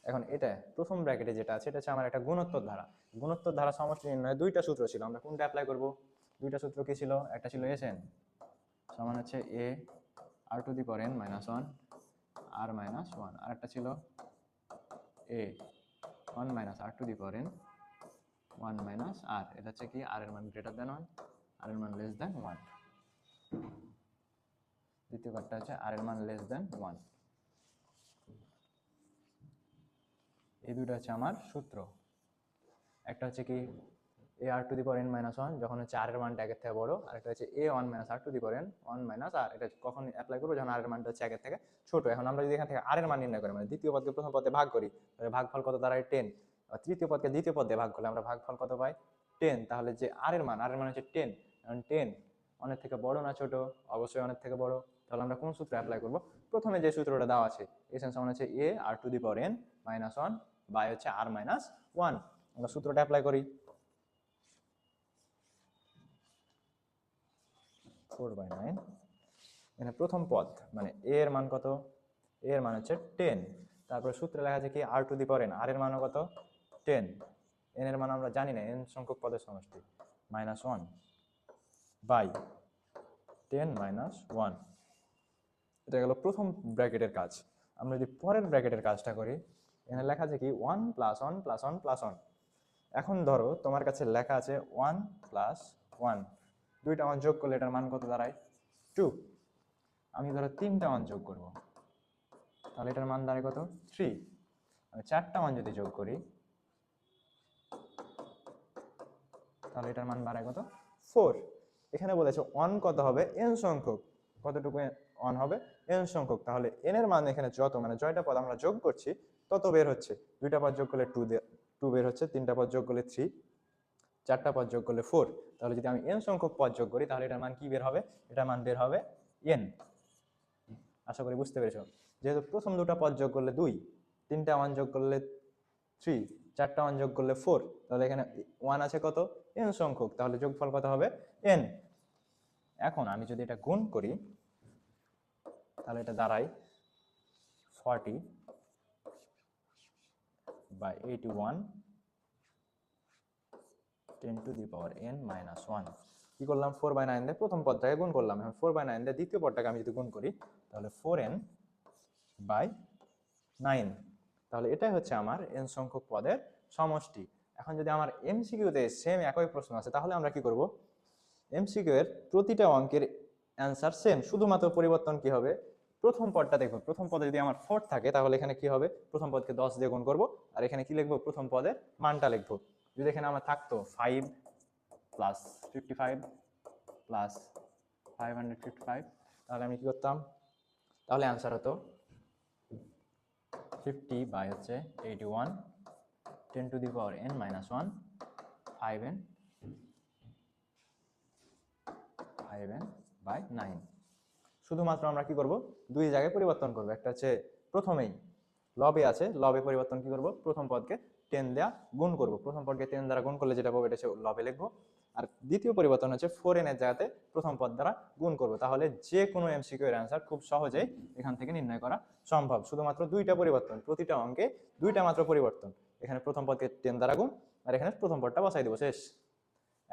এখন এটা প্রথম ব্র্যাকেটে যেটা আছে এটা হচ্ছে আমার একটা গুণোত্তর ধারা। গুণোত্তর ধারা সমষ্টি নির্ণয়ে দুইটা সূত্র ছিল। আমরা কোনটা অ্যাপ্লাই করব? দুইটা সূত্র কি ছিল? একটা ছিল Sn সমান হচ্ছে a r to the power n - 1 r - 1, আর একটা ছিল a 1 - r to the power n 1 - r। এটা হচ্ছে কি? r এর মান গ্রেটার দ্যান 1, r এর মান লেস দ্যান 1। দ্বিতীয় কার্ডটা হচ্ছে r এর মান লেস দ্যান 1। এই দুটো হচ্ছে আমার সূত্র। একটা হচ্ছে কি a r to the power n - 1 যখন হচ্ছে r এর মানটা 1 এর থেকে বড়, আর একটা হচ্ছে a 1 - r to the power n 1 - r। এটা কখন অ্যাপ্লাই করব? যখন r এর মানটা হচ্ছে 1 এর থেকে ছোট। এখন আমরা যদি এখান থেকে r এর মান নির্ণয় করি, মানে দ্বিতীয় পদকে প্রথম পদে ভাগ করি, তাহলে ভাগফল কত দাঁড়ায়? 10। আর তৃতীয় পদকে দ্বিতীয় পদ দিয়ে ভাগ করলে আমরা ভাগফল কত পাই? 10। তাহলে যে r এর মান হচ্ছে 10। এখন 10 অনেক থেকে বড় না ছোট? অবশ্যই অনেক থেকে বড়। তাহলে আমরা কোন সূত্র অ্যাপ্লাই করব? প্রথমে যে সূত্রটা দেওয়া আছে Sn সমান হচ্ছে a r to the power n - 1 by হচ্ছে r - 1। আমরা সূত্রটা অ্যাপ্লাই করি। 4/9 এখানে প্রথম পদ মানে a এর মান কত? a এর মান হচ্ছে 10। তারপরে সূত্রে লেখা আছে কি r to the power n, r এর মান কত? 10। n এর মান আমরা জানি না, n সংখ্যক পদের সমষ্টি -1 বাই 10 মাইনাস 1। এটা গেল প্রথম ব্র্যাকেটের কাজ। আমরা যদি পরের ব্র্যাকেটের কাজটা করি, এখানে লেখা আছে কি 1 প্লাস 1 প্লাস 1 প্লাস 1। এখন ধরো তোমার কাছে লেখা আছে 1 প্লাস 1, দুইটা মান যোগ করলে এটার মান কত দাঁড়ায়? 2। আমি ধরো তিনটা মান যোগ করব, তাহলে এটার মান দাঁড়ায় কত? 3। আমি চারটা মান যদি যোগ করি, তাহলে এটার মান বাড়ায় কত? 4। এখানে বলেছে 1 কত হবে? n সংখ্যক। কতটুকু 1 হবে? n সংখ্যক। তাহলে n এর মান এখানে যত, মানে জয়টা পদ আমরা যোগ করছি তত বের হচ্ছে। দুইটা পদ যোগ করলে 2 বের হচ্ছে, তিনটা পদ যোগ করলে 3, চারটা পদ যোগ করলে 4। তাহলে যদি আমি n সংখ্যক পদ যোগ করি তাহলে এটার মান কি বের হবে? এটার মান বের হবে n। আশা করি বুঝতে পেরেছো। যেহেতু প্রথম দুটো পদ যোগ করলে 2, তিনটা মান যোগ করলে 3, চারটা মান যোগ করলে 4, তাহলে এখানে 1 আছে কত? n সংখ্যক। তাহলে যোগফল কত হবে? n। এখন আমি যদি এটা গুণ করি তাহলে এটা দাঁড়ায় 40 by 81 10 to the power n minus 1। কি করলাম? 4/9 দিয়ে প্রথম পদটাকে গুণ করলাম। এখন 4/9 দিয়ে দ্বিতীয় পদটাকে আমি যদি গুণ করি তাহলে 4n by 9। তাহলে এটাই হচ্ছে আমার n সংখ্যক পদের সমষ্টি। এখন যদি আমার এমসিকিউতে সেম একই প্রশ্ন আছে তাহলে আমরা কি করব? এমসিকিউ এর প্রতিটা অঙ্কের অ্যান্সার সেম, শুধুমাত্র পরিবর্তন কি হবে? প্রথম পদটা দেখুন, প্রথম পদে যদি আমার 4 থাকে তাহলে এখানে কি হবে? প্রথম পদকে 10 দিয়ে গুণ করব, আর এখানে কি লিখবো? প্রথম পদের মানটা লিখবো। যদি এখানে আমার থাকতো 5 প্লাস 55 প্লাস 555, তাহলে আমি কি করতাম? তাহলে অ্যান্সার হতো 50 বাই হচ্ছে 81 10 to the power n minus 1 5n by 9। শুধুমাত্র আমরা কি করব? দুই জায়গায় পরিবর্তন করব। একটা হচ্ছে প্রথমেই লবে আছে, লবে পরিবর্তন কি করব? প্রথম পদকে 10 দ্বারা গুণ করব। প্রথম পদকে 10 দ্বারা গুণ করলে যেটা পাবো এটা হচ্ছে লবে লিখবো। আর দ্বিতীয় পরিবর্তন হচ্ছে 4n এর জায়গাতে প্রথম পদ দ্বারা গুণ করব। তাহলে যে কোনো এমসিকিউ এর অ্যান্সার খুব সহজেই এখান থেকে নির্ণয় করা সম্ভব। শুধুমাত্র দুইটা পরিবর্তন, প্রতিটা অঙ্কে দুইটা মাত্র পরিবর্তন। এখানে প্রথম পদকে 10 দ্বারা গুণ, আর এখানে প্রথম পদটা বসাই দেবো, শেষ।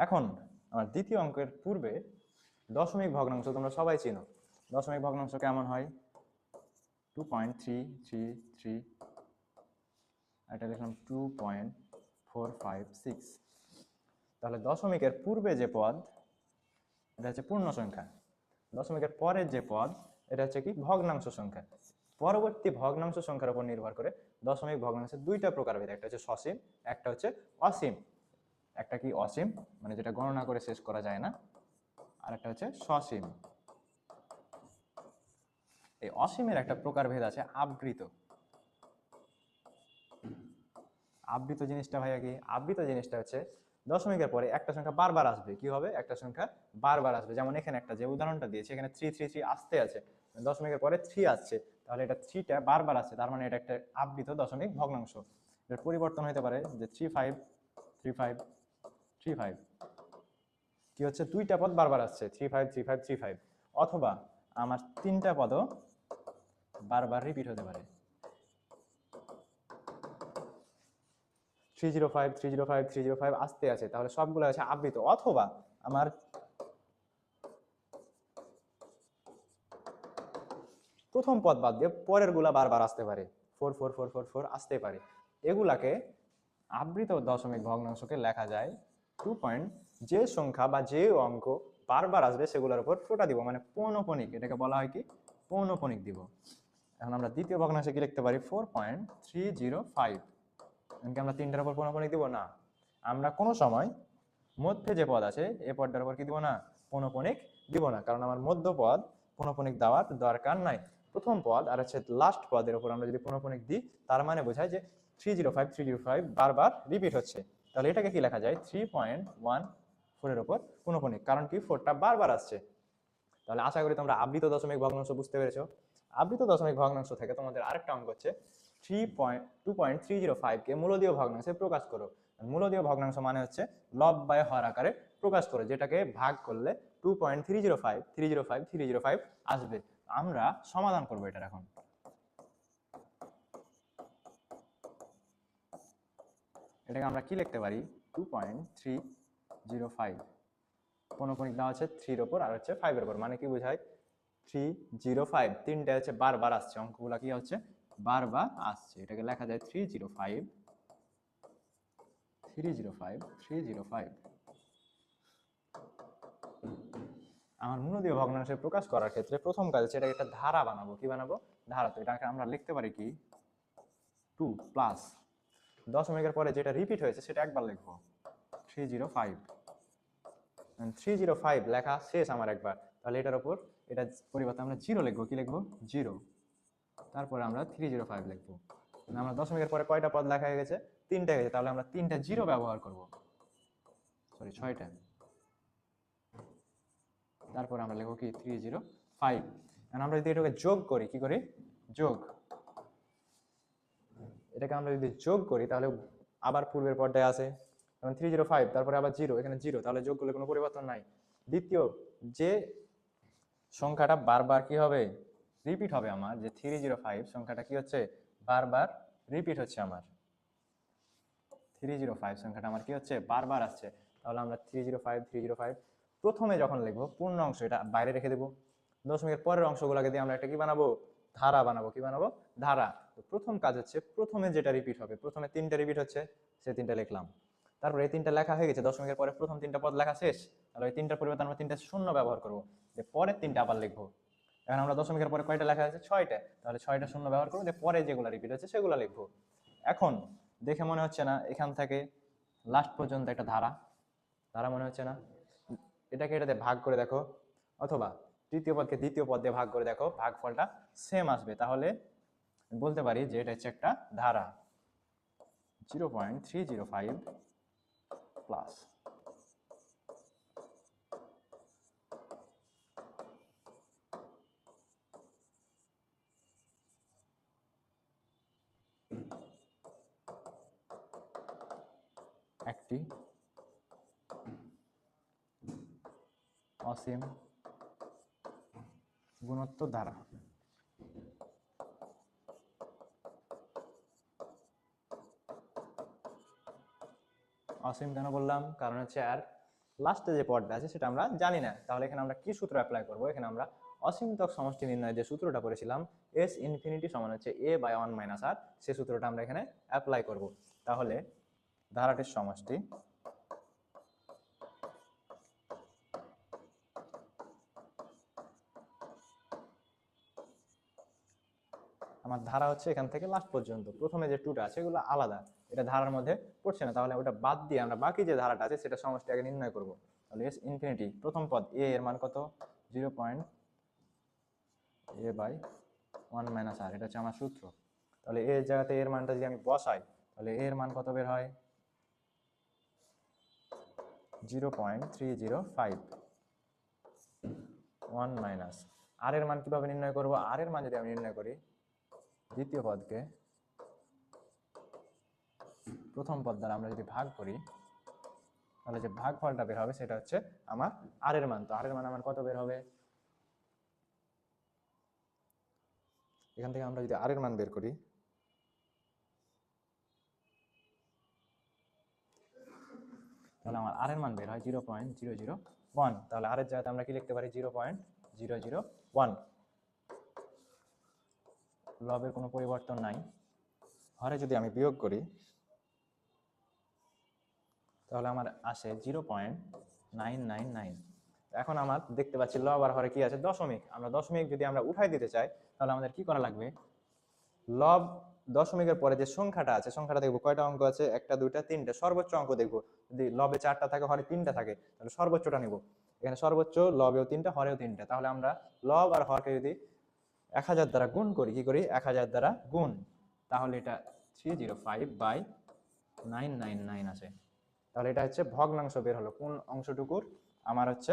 এখন আমার দ্বিতীয় অঙ্কের পূর্বে দশমিক ভগ্নাংশ তোমরা সবাই চিনো। দশমিক ভগ্নাংশ কেমন হয়? 2.333, এটা লিখলাম 2.456। তাহলে দশমিকের পূর্বে যে পদ এটা হচ্ছে পূর্ণ সংখ্যা, দশমিকের পরের যে পদ এটা হচ্ছে কি? ভগ্নাংশ সংখ্যা। পরবর্তী ভগ্নাংশ সংখ্যার উপর নির্ভর করে দশমিক ভগ্নাংশের দুইটা প্রকারভেদ, একটা হচ্ছে সসীম, একটা হচ্ছে অসীম। একটা কি? অসীম, মানে যেটা গণনা করে শেষ করা যায় না, আর একটা হচ্ছে সসীম। এই অসীমের একটা প্রকারভেদ আছে আবৃত। আবৃত জিনিসটা ভাইয়া কি? আবৃত জিনিসটা হচ্ছে দশমিকের পরে একটা সংখ্যা বারবার আসবে। কি হবে? একটা সংখ্যা বারবার আসবে। যেমন এখানে একটা যে উদাহরণটা দিয়েছি, এখানে 333 আসতে আছে, দশমিকের পরে 3 আসছে, তাহলে এটা 3টা বারবার আসছে, তার মানে এটা একটা আবৃত দশমিক ভগ্নাংশ। এর পরিবর্তন হতে পারে যে 35 35 35, কি হচ্ছে? দুইটা পদ বারবার আসছে, 35 35 35, অথবা আমার তিনটা পদও বারবার রিপিট হতে পারে, 305 305 305 আসতে আছে, তাহলে সবগুলো আছে আবৃত। অথবা আমার প্রথম পদ বাদ দিয়ে পরের গুলা বারবার আসতে পারে, 44444 আসতে পারে। এগুলাকে আবৃত দশমিক ভগ্নাংশকে লেখা যায় 2 পয়েন্ট, যে সংখ্যা বা যে অঙ্ক বারবার আসবে সেগুলোর উপর ফোঁটা দিব, মানে পৌনঃপুনিক, এটাকে বলা হয় কি? পৌনঃপুনিক দিব। এখন আমরা দ্বিতীয় ভগ্নাংশে কি লিখতে পারি? 4.305। এমনকি আমরা তিনটার উপর পৌনঃপুনিক দিব না, আমরা কোনো সময় মধ্যে যে পদ আছে এই পদটার উপর কি দিব না? পৌনঃপুনিক দিব না, কারণ আমার মধ্য পদ পৌনঃপুনিক দেওয়ার দরকার নাই। প্রথম পদ আর হচ্ছে লাস্ট পদের উপর আমরা যদি পৌনঃপুনিক দিই তার মানে বোঝায় যে 305 বারবার রিপিট হচ্ছে। তাহলে এটাকে কি লেখা যায়? 3.14 এর উপর পৌনঃপুনিক, কারণ কি? 4টা বারবার আসছে। তাহলে আশা করি তোমরা আবৃত দশমিক ভগ্নাংশ বুঝতে পেরেছো। আবৃত দশমিক ভগ্নাংশ থেকে তোমাদের আরেকটা অঙ্ক হচ্ছে 2.305 কে মূলদীয় ভগ্নাংশে প্রকাশ করো। মূলদীয় ভগ্নাংশ মানে হচ্ছে লব বাই হর আকারে প্রকাশ করো, যেটাকে ভাগ করলে 2.305 আসবে। আমরা সমাধান করবো এটা। এখন এটাকে আমরা কি লিখতে পারি? 2.305 পৌনঃপুনিক দেওয়া আছে 3 এর উপর আর হচ্ছে 5 এর উপর, মানে কি বোঝায় 305, তিনটা হচ্ছে বারবার আসছে, অঙ্কগুলা কি হচ্ছে বারবার আসছে, এটাকে লেখা যায় 305 305 305। আমার মূলদীয় ভগ্নাংশে প্রকাশ করার ক্ষেত্রে প্রথম কাজ হচ্ছে এটাকে একটা ধারা বানাবো। কি বানাবো? ধারা। তো এটাকে আমরা লিখতে পারি কি 2 প্লাস দশমিকের পরে যেটা রিপিট হয়েছে সেটা একবার লিখবো 305। 305 লেখা শেষ আমার একবার, তাহলে এটার উপর এটা পরিবর্তে আমরা 0 লিখবো। কি লিখবো? 0। তারপরে আমরা 305 লিখবো। আমরা দশমিকের পরে কয়টা পদ লেখা হয়ে গেছে? 3টা হয়ে গেছে, তাহলে আমরা 3টা 0 ব্যবহার করব, সরি 6টা। তারপর আমরা লিখবো কি 305। এখন আমরা যদি এটাকে যোগ করি, কি করি? যোগ। এটাকে আমরা যদি যোগ করি তাহলে আবার পূর্বের পর্যায়ে আছে, যেমন 305 তারপরে আবার 0, এখানে 0, তাহলে যোগ করলে কোনো পরিবর্তন নাই। দ্বিতীয় যে সংখ্যাটা বারবার কি হবে? রিপিট হবে আমার, যে 305 সংখ্যাটা কি হচ্ছে বারবার রিপিট হচ্ছে আমার, 305 সংখ্যাটা আমার কি হচ্ছে বারবার আসছে। তাহলে আমরা 305 প্রথমে যখন লিখবো পূর্ণ অংশ এটা বাইরে রেখে দেবো, দশমিকের পরের অংশগুলোকে দিয়ে আমরা একটা কি বানাবো? ধারা বানাবো। কি বানাবো? ধারা। তো প্রথম কাজ হচ্ছে প্রথমে যেটা রিপিট হবে, প্রথমে 3টা রিপিট হচ্ছে, সে 3টা লিখলাম। তারপরে এই 3টা লেখা হয়ে গেছে, দশমিকের পরে প্রথম 3টা পদ লেখা শেষ, তাহলে এই 3টার পরিবর্তে আমরা 3টা শূন্য ব্যবহার করবো, যে পরের 3টা আবার লিখবো। এখন আমরা দশমিকের পরে কয়টা লেখা আছে? 6টা, তাহলে 6টা শূন্য ব্যবহার করবো, যে পরে যেগুলো রিপিট হচ্ছে সেগুলো লিখবো। এখন দেখে মনে হচ্ছে না এখান থেকে লাস্ট পর্যন্ত একটা ধারা ধারা মনে হচ্ছে না? এটাকে এটাতে ভাগ করে দেখো, অথবা তৃতীয় পদকে দ্বিতীয় পদ দিয়ে ভাগ করে দেখো, ভাগফলটা সেম আসবে। তাহলে বলতে পারি যে এটা হচ্ছে একটা ধারা। 0.305 প্লাস একটি অসীম গুণোত্তর ধারা। অসীম কেন বললাম? কারণ হচ্ছে আর লাস্টে যে পদটা আছে সেটা আমরা জানি না, তাহলে এখানে আমরা কি সূত্র অ্যাপ্লাই করব? এখানে আমরা অসীমতক সমষ্টি নির্ণয়ের যে সূত্রটা পড়েছিলাম, এস ইনফিনিটি সমান হচ্ছে a বাই 1 মাইনাস আর, সেই সূত্রটা আমরা এখানে অ্যাপ্লাই করব। তাহলে ধারাটির সমষ্টি আমার ধারা হচ্ছে এখান থেকে লাস্ট পর্যন্ত, প্রথমে যে 2টা আছে এগুলো আলাদা, এটা ধারার মধ্যে পড়ছে না, তাহলে ওটা বাদ দিয়ে আমরা বাকি যে ধারাটা আছে সেটা সমষ্টি আগে নির্ণয় করব। তাহলে এস ইনফিনিটি প্রথম পদ a এর মান কত? 0.a বাই 1 মাইনাস আর, এটা হচ্ছে আমার সূত্র। তাহলে এর জায়গাতে এর মানটা যদি আমি বসাই, তাহলে এর মান কত বের হয়? 0.305 1 মাইনাস আর এর মান কিভাবে নির্ণয় করব? আর এর মান যদি আমি নির্ণয় করি, দ্বিতীয় পদকে প্রথম পদ দ্বারা আমরা যদি ভাগ করি, তাহলে যে ভাগফলটা বের হবে সেটা হচ্ছে আমার আর এর মান। তো আর এর মান আমার কত বের হবে? এখান থেকে আমরা যদি আর এর মান বের করি, তাহলে আমার আর এর মান বের হয় 0.001। তাহলে আর এর জায়গাতে আমরা কি লিখতে পারি? 0.001। লবের কোনো পরিবর্তন নাই। হরে যদি আমি বিয়োগ করি, তাহলে আমার আসে 0.999। এখন আমার দেখতে পাচ্ছি লব আর হরে কি আছে? দশমিক। আমরা দশমিক যদি আমরা উঠাই দিতে চাই, তাহলে আমাদের কি করা লাগবে? লব দশমিকের পরে যে সংখ্যাটা আছে, সংখ্যাটা দেখবো কয়টা অঙ্ক আছে, 1 2 3 সর্বোচ্চ অঙ্ক দেখবো। যদি লবে 4টা থাকে, হরে 3টা থাকে, তাহলে সর্বোচ্চটা নিব। এখানে সর্বোচ্চ লবেও 3টা, হরেও 3টা, তাহলে আমরা লব আর হরকে যদি 1000 দ্বারা গুণ করি, কি করি? 1000 দ্বারা গুণ, তাহলে এটা 305 বাই 999 আছে। তাহলে এটা হচ্ছে ভগ্নাংশ বের হলো। কোন অংশটুকুর? আমার হচ্ছে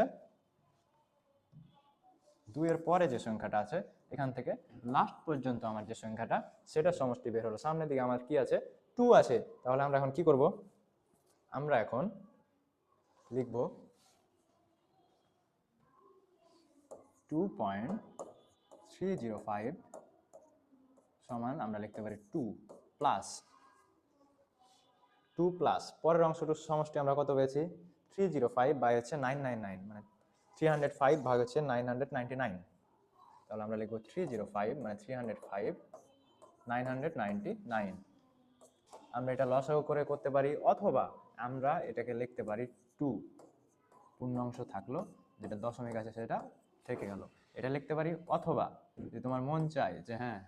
2 এর পরে যে সংখ্যাটা আছে এখান থেকে লাস্ট পর্যন্ত আমার যে সংখ্যাটা সেটা সমষ্টি বের হলো। সামনের দিকে আমার কি আছে? 2 আছে। তাহলে আমরা এখন কি করব? আমরা এখন লিখব 2.305 সমান আমরা লিখতে পারি 2 প্লাস পরের অংশটুকুর সমষ্টি আমরা কত পেয়েছি? 305 বাই হচ্ছে 999, মানে 305 ভাগ হচ্ছে 999। তাহলে আমরা লিখবো 305 মানে 305 999। আমরা এটা লসাগু করে করতে পারি, অথবা আমরা এটাকে লিখতে পারি 2, পূর্ণাংশ থাকলো, যেটা দশমিক আছে সেটা থেকে গেল, এটা লিখতে পারি। অথবা যদি তোমার মন চায় যে হ্যাঁ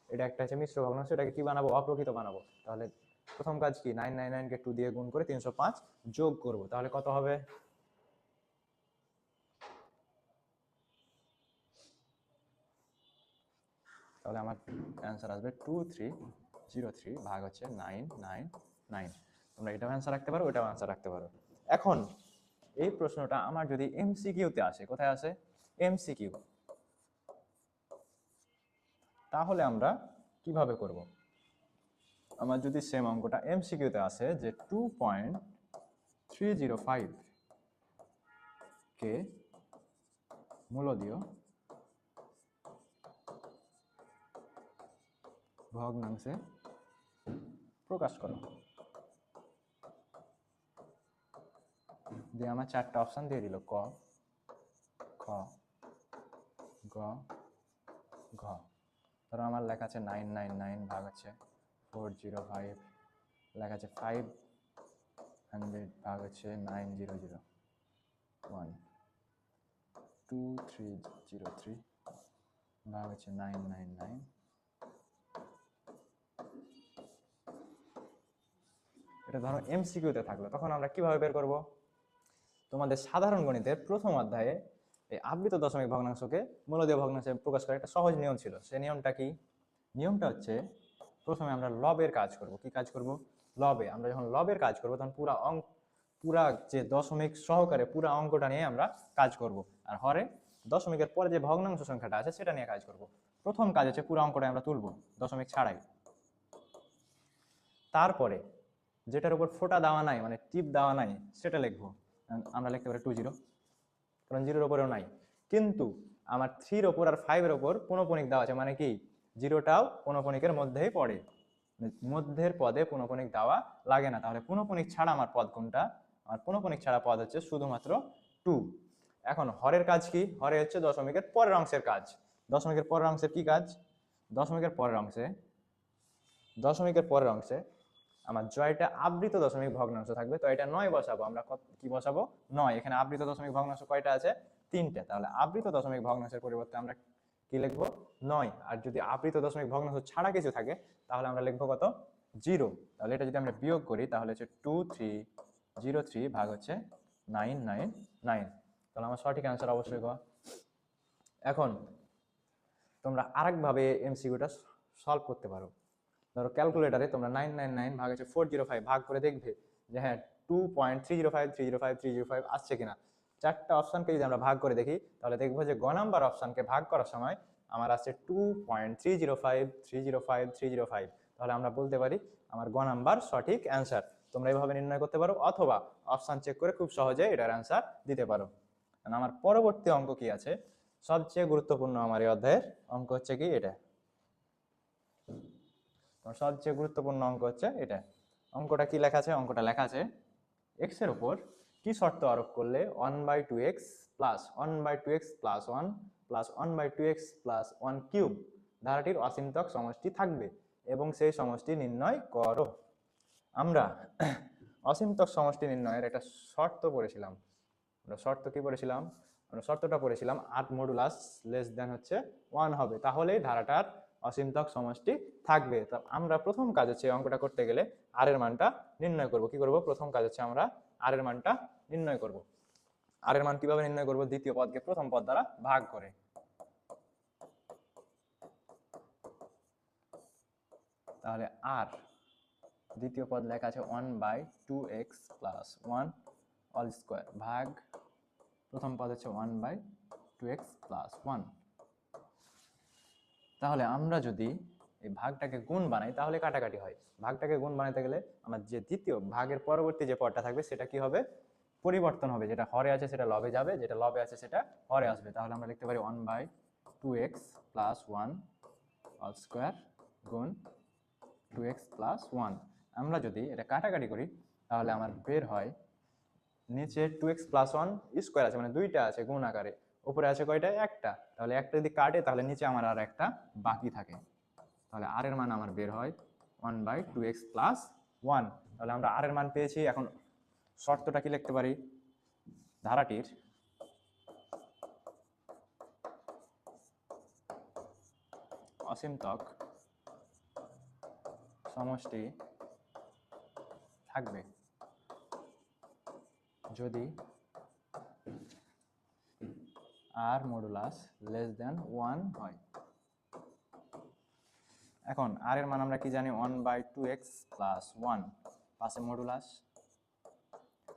এটা একটা হচ্ছে মিশ্র ভগ্নাংশ, এটাকে কি বানাবো, অপ্রকৃত বানাবো, তাহলে প্রথম কাজ কি, 999 কে 2 দিয়ে গুণ করে 305 যোগ করব, তাহলে কত হবে, তাহলে আমার অ্যান্সার আসবে 2303 ভাগ হচ্ছে 999। তোমরা এটাও অ্যান্সার রাখতে পারো, ওটাও অ্যান্সার রাখতে পারো। এখন এই প্রশ্নটা আমার যদি এমসিকিউতে আসে, কোথায় আসে, এমসিকিউ, তাহলে আমরা কিভাবে করব, আমার যদি সেম অঙ্কটা এমসিকিউতে আসে যে 2.305 কে মূলদীয় ভগ্নাংশে প্রকাশ করো, দিয়ে আমার 4টা অপশন দিয়ে দিল, ক, খ, গ, ঘ। ধরো আমার লেখা আছে 999 ভাগ আছে 405, লেখা আছে 500 ভাগ হচ্ছে 9001, 2303 ভাগ হচ্ছে 999। এটা ধরো এমসিকিউতে থাকলো, তখন আমরা কিভাবে বের করব, তোমাদের সাধারণ গণিতের প্রথম অধ্যায়ে এই আবৃত দশমিক ভগ্নাংশকে মূলদীয় ভগ্নাংশে প্রকাশ করার একটা সহজ নিয়ম ছিল। সেই নিয়মটা কি, নিয়মটা হচ্ছে প্রথমে আমরা লবের কাজ করব। কি কাজ করব, লবে। আমরা যখন লবের কাজ করব তখন পুরা যে দশমিক সহকারে পুরা অঙ্কটা নিয়ে আমরা কাজ করব, আর হরে দশমিকের পরে যে ভগ্নাংশ সংখ্যাটা আছে সেটা নিয়ে কাজ করব। প্রথম কাজ হচ্ছে পুরো অঙ্কটা আমরা তুলব দশমিক ছাড়াই, তারপরে যেটার উপর ফোঁটা দেওয়া নাই মানে টিপ দেওয়া নাই সেটা লিখবো। আমরা লিখতে পারি 20, কারণ 0-এর উপরেও নাই, কিন্তু আমার 3-র ওপর আর 5-এর ওপর পুনঃপুনিক দেওয়া আছে, মানে কি 0টাও পুনঃপুনিকের মধ্যেই পড়ে, মধ্যের পদে পুনঃপুনিক দেওয়া লাগে না। তাহলে পুনঃপুনিক ছাড়া আমার পদ কোনটা, আমার পুনঃপুনিক ছাড়া পদ হচ্ছে শুধুমাত্র 2। এখন হরের কাজ কি, হরে হচ্ছে দশমিকের পরের অংশের কাজ। দশমিকের পরের অংশের কি কাজ, দশমিকের পরের অংশে আমার জয়টা আবৃত দশমিক ভগ্নাংশ থাকবে, তো এটা 9 বসাবো। আমরা কি বসাবো, 9। এখানে আবৃত দশমিক ভগ্নাংশ কয়টা আছে, 3টে। তাহলে আবৃত দশমিক ভগ্নাংশের পরিবর্তে আমরা কি লিখবো, 9। আর যদি আবৃত দশমিক ভগ্নাংশ ছাড়া কিছু থাকে তাহলে আমরা লিখবো কত, 0। তাহলে এটা যদি আমরা বিয়োগ করি তাহলে হচ্ছে 2303 ভাগ হচ্ছে 999। তাহলে আমার সঠিক অ্যান্সার অবশ্যই গ। এখন তোমরা আরেকভাবে এমসিকিউটা সলভ করতে পারো। ধরো ক্যালকুলেটারে তোমরা 999 ভাগ হচ্ছে 405 ভাগ করে দেখবে যে হ্যাঁ 2.305 আসছে কিনা। 4টা অপশনকে যদি আমরা ভাগ করে দেখি তাহলে দেখবো যে গ নাম্বার অপশনকে ভাগ করার সময় আমার আসছে 2.305। তাহলে আমরা বলতে পারি আমার গ নাম্বার সঠিক অ্যান্সার। তোমরা এইভাবে নির্ণয় করতে পারো, অথবা অপশন চেক করে খুব সহজে এটার অ্যান্সার দিতে পারো। আমার পরবর্তী অঙ্ক কি আছে, সবচেয়ে গুরুত্বপূর্ণ আমার এই অধ্যায়ের অঙ্ক হচ্ছে কি এটা, সবচেয়ে গুরুত্বপূর্ণ অঙ্ক হচ্ছে এটা। অঙ্কটা কি লেখা আছে, অঙ্কটা লেখা আছে x এর উপর কি শর্ত আরোপ করলে 1/2x plus 1/2x plus 1 plus 1/2x plus 1 cube ধারাটির অসীমতক সমষ্টি থাকবে এবং সেই সমষ্টি নির্ণয় করো। আমরা অসীমতক সমষ্টি নির্ণয়ের একটা শর্ত পড়েছিলাম। আমরা শর্ত কি পড়েছিলাম, আমরা শর্তটা পড়েছিলাম 8 মডুলাস লেস দেন হচ্ছে 1 হবে, তাহলেই ধারাটার অসীমতক সমষ্টি থাকবে। তো আমরা প্রথম কাজ হচ্ছে অঙ্কটা করতে গেলে আর এর মানটা নির্ণয় করব। কি করব, প্রথম কাজ হচ্ছে আমরা আর এর মানটা নির্ণয় করব। আর এর মান কিভাবে নির্ণয় করব, দ্বিতীয় পদকে প্রথম পদ দ্বারা ভাগ করে। তাহলে আর দ্বিতীয় পদ লেখা আছে 1/2x প্লাস 1 অল স্কয়ার ভাগ প্রথম পদ হচ্ছে 1/2x প্লাস 1। তাহলে আমরা যদি এই ভাগটাকে গুণ বানাই তাহলে কাটাকাটি হয়। ভাগটাকে গুণ বানাইতে গেলে আমার যে দ্বিতীয় ভাগের পরবর্তী যে পদটা থাকবে সেটা কি হবে, পরিবর্তন হবে। যেটা হরে আছে সেটা লবে যাবে, যেটা লবে আছে সেটা হরে আসবে। তাহলে আমরা লিখতে পারি 1/2x প্লাস 1 অল স্কয়ার গুণ 2x প্লাস 1। আমরা যদি এটা কাটাকাটি করি তাহলে আমার বের হয় নিচে 2x প্লাস 1 স্কোয়ার আছে, মানে দুইটা আছে গুণ আকারে, উপরে আছে কয়টা, একটা। তাহলে একটা যদি কাটে তাহলে নিচে আমার আর একটা বাকি থাকে। তাহলে আর এর মান আমার বের হয় 1/2x প্লাস 1। তাহলে আমরা আর এর মান পেয়েছি। এখন শর্তটা কি লিখতে পারি, ধারাটির অসীমতক সমষ্টি থাকবে যদি আর মডুলাস লেস দেন 1 হয়। এখন আর এর মান আমরা কি জানি, 1/2x প্লাস 1 পাশে মডুলাস।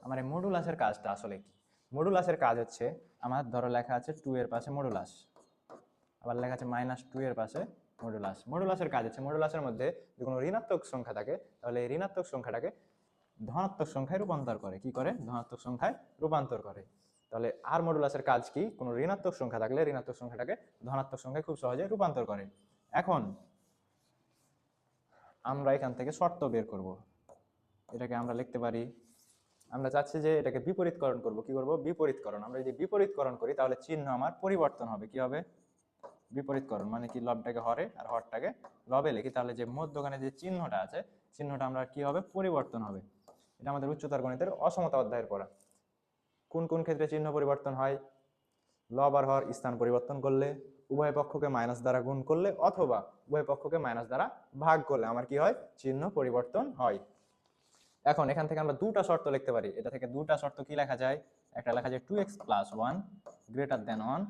আমার এই মডুলাসের কাজটা আসলে কি, মডুলাসের কাজ হচ্ছে আমার ধরো লেখা আছে 2 এর পাশে মডুলাস, আবার লেখা আছে -2 এর পাশে মডুলাস। মডুলাসের কাজ হচ্ছে মডুলাসের মধ্যে যদি কোনো ঋণাত্মক সংখ্যা থাকে তাহলে এই ঋণাত্মক সংখ্যাটাকে ধনাত্মক সংখ্যায় রূপান্তর করে। কি করে, ধনাত্মক সংখ্যায় রূপান্তর করে। তাহলে আর মডুলাসের কাজ কি, কোনো ঋণাত্মক সংখ্যা থাকলে ঋণাত্মক সংখ্যাটাকে ধনাত্মক সংখ্যায় খুব সহজে রূপান্তর করে। এখন আমরা এখান থেকে শর্ত বের করব। এটাকে আমরা লিখতে পারি, আমরা চাচ্ছি যে এটাকে বিপরীতকরণ করব। কি করব, বিপরীতকরণ। আমরা যদি বিপরীতকরণ করি তাহলে চিহ্ন আমার পরিবর্তন হবে। কি হবে, বিপরীতকরণ মানে কি, লবটাকে হরে আর হরটাকে লবে লিখি, তাহলে যে মধ্যখানে যে চিহ্নটা আছে চিহ্নটা আমরা কি হবে, পরিবর্তন হবে। এটা আমাদের উচ্চতর গণিতের অসমতা অধ্যায়ের পড়া। কোন কোন ক্ষেত্রে চিহ্ন পরিবর্তন হয়, লব আর হর স্থান পরিবর্তন করলে, উভয় পক্ষকে মাইনাস দ্বারা গুণ করলে, অথবা উভয় পক্ষকে মাইনাস দ্বারা ভাগ করলে আমার কি হয়, চিহ্ন পরিবর্তন হয়। এখন এখান থেকে আমরা দুটা শর্ত লিখতে পারি। এটা থেকে দুটা শর্ত কি লেখা যায়, একটা লেখা যায় 2x প্লাস 1 গ্রেটার দেন 1,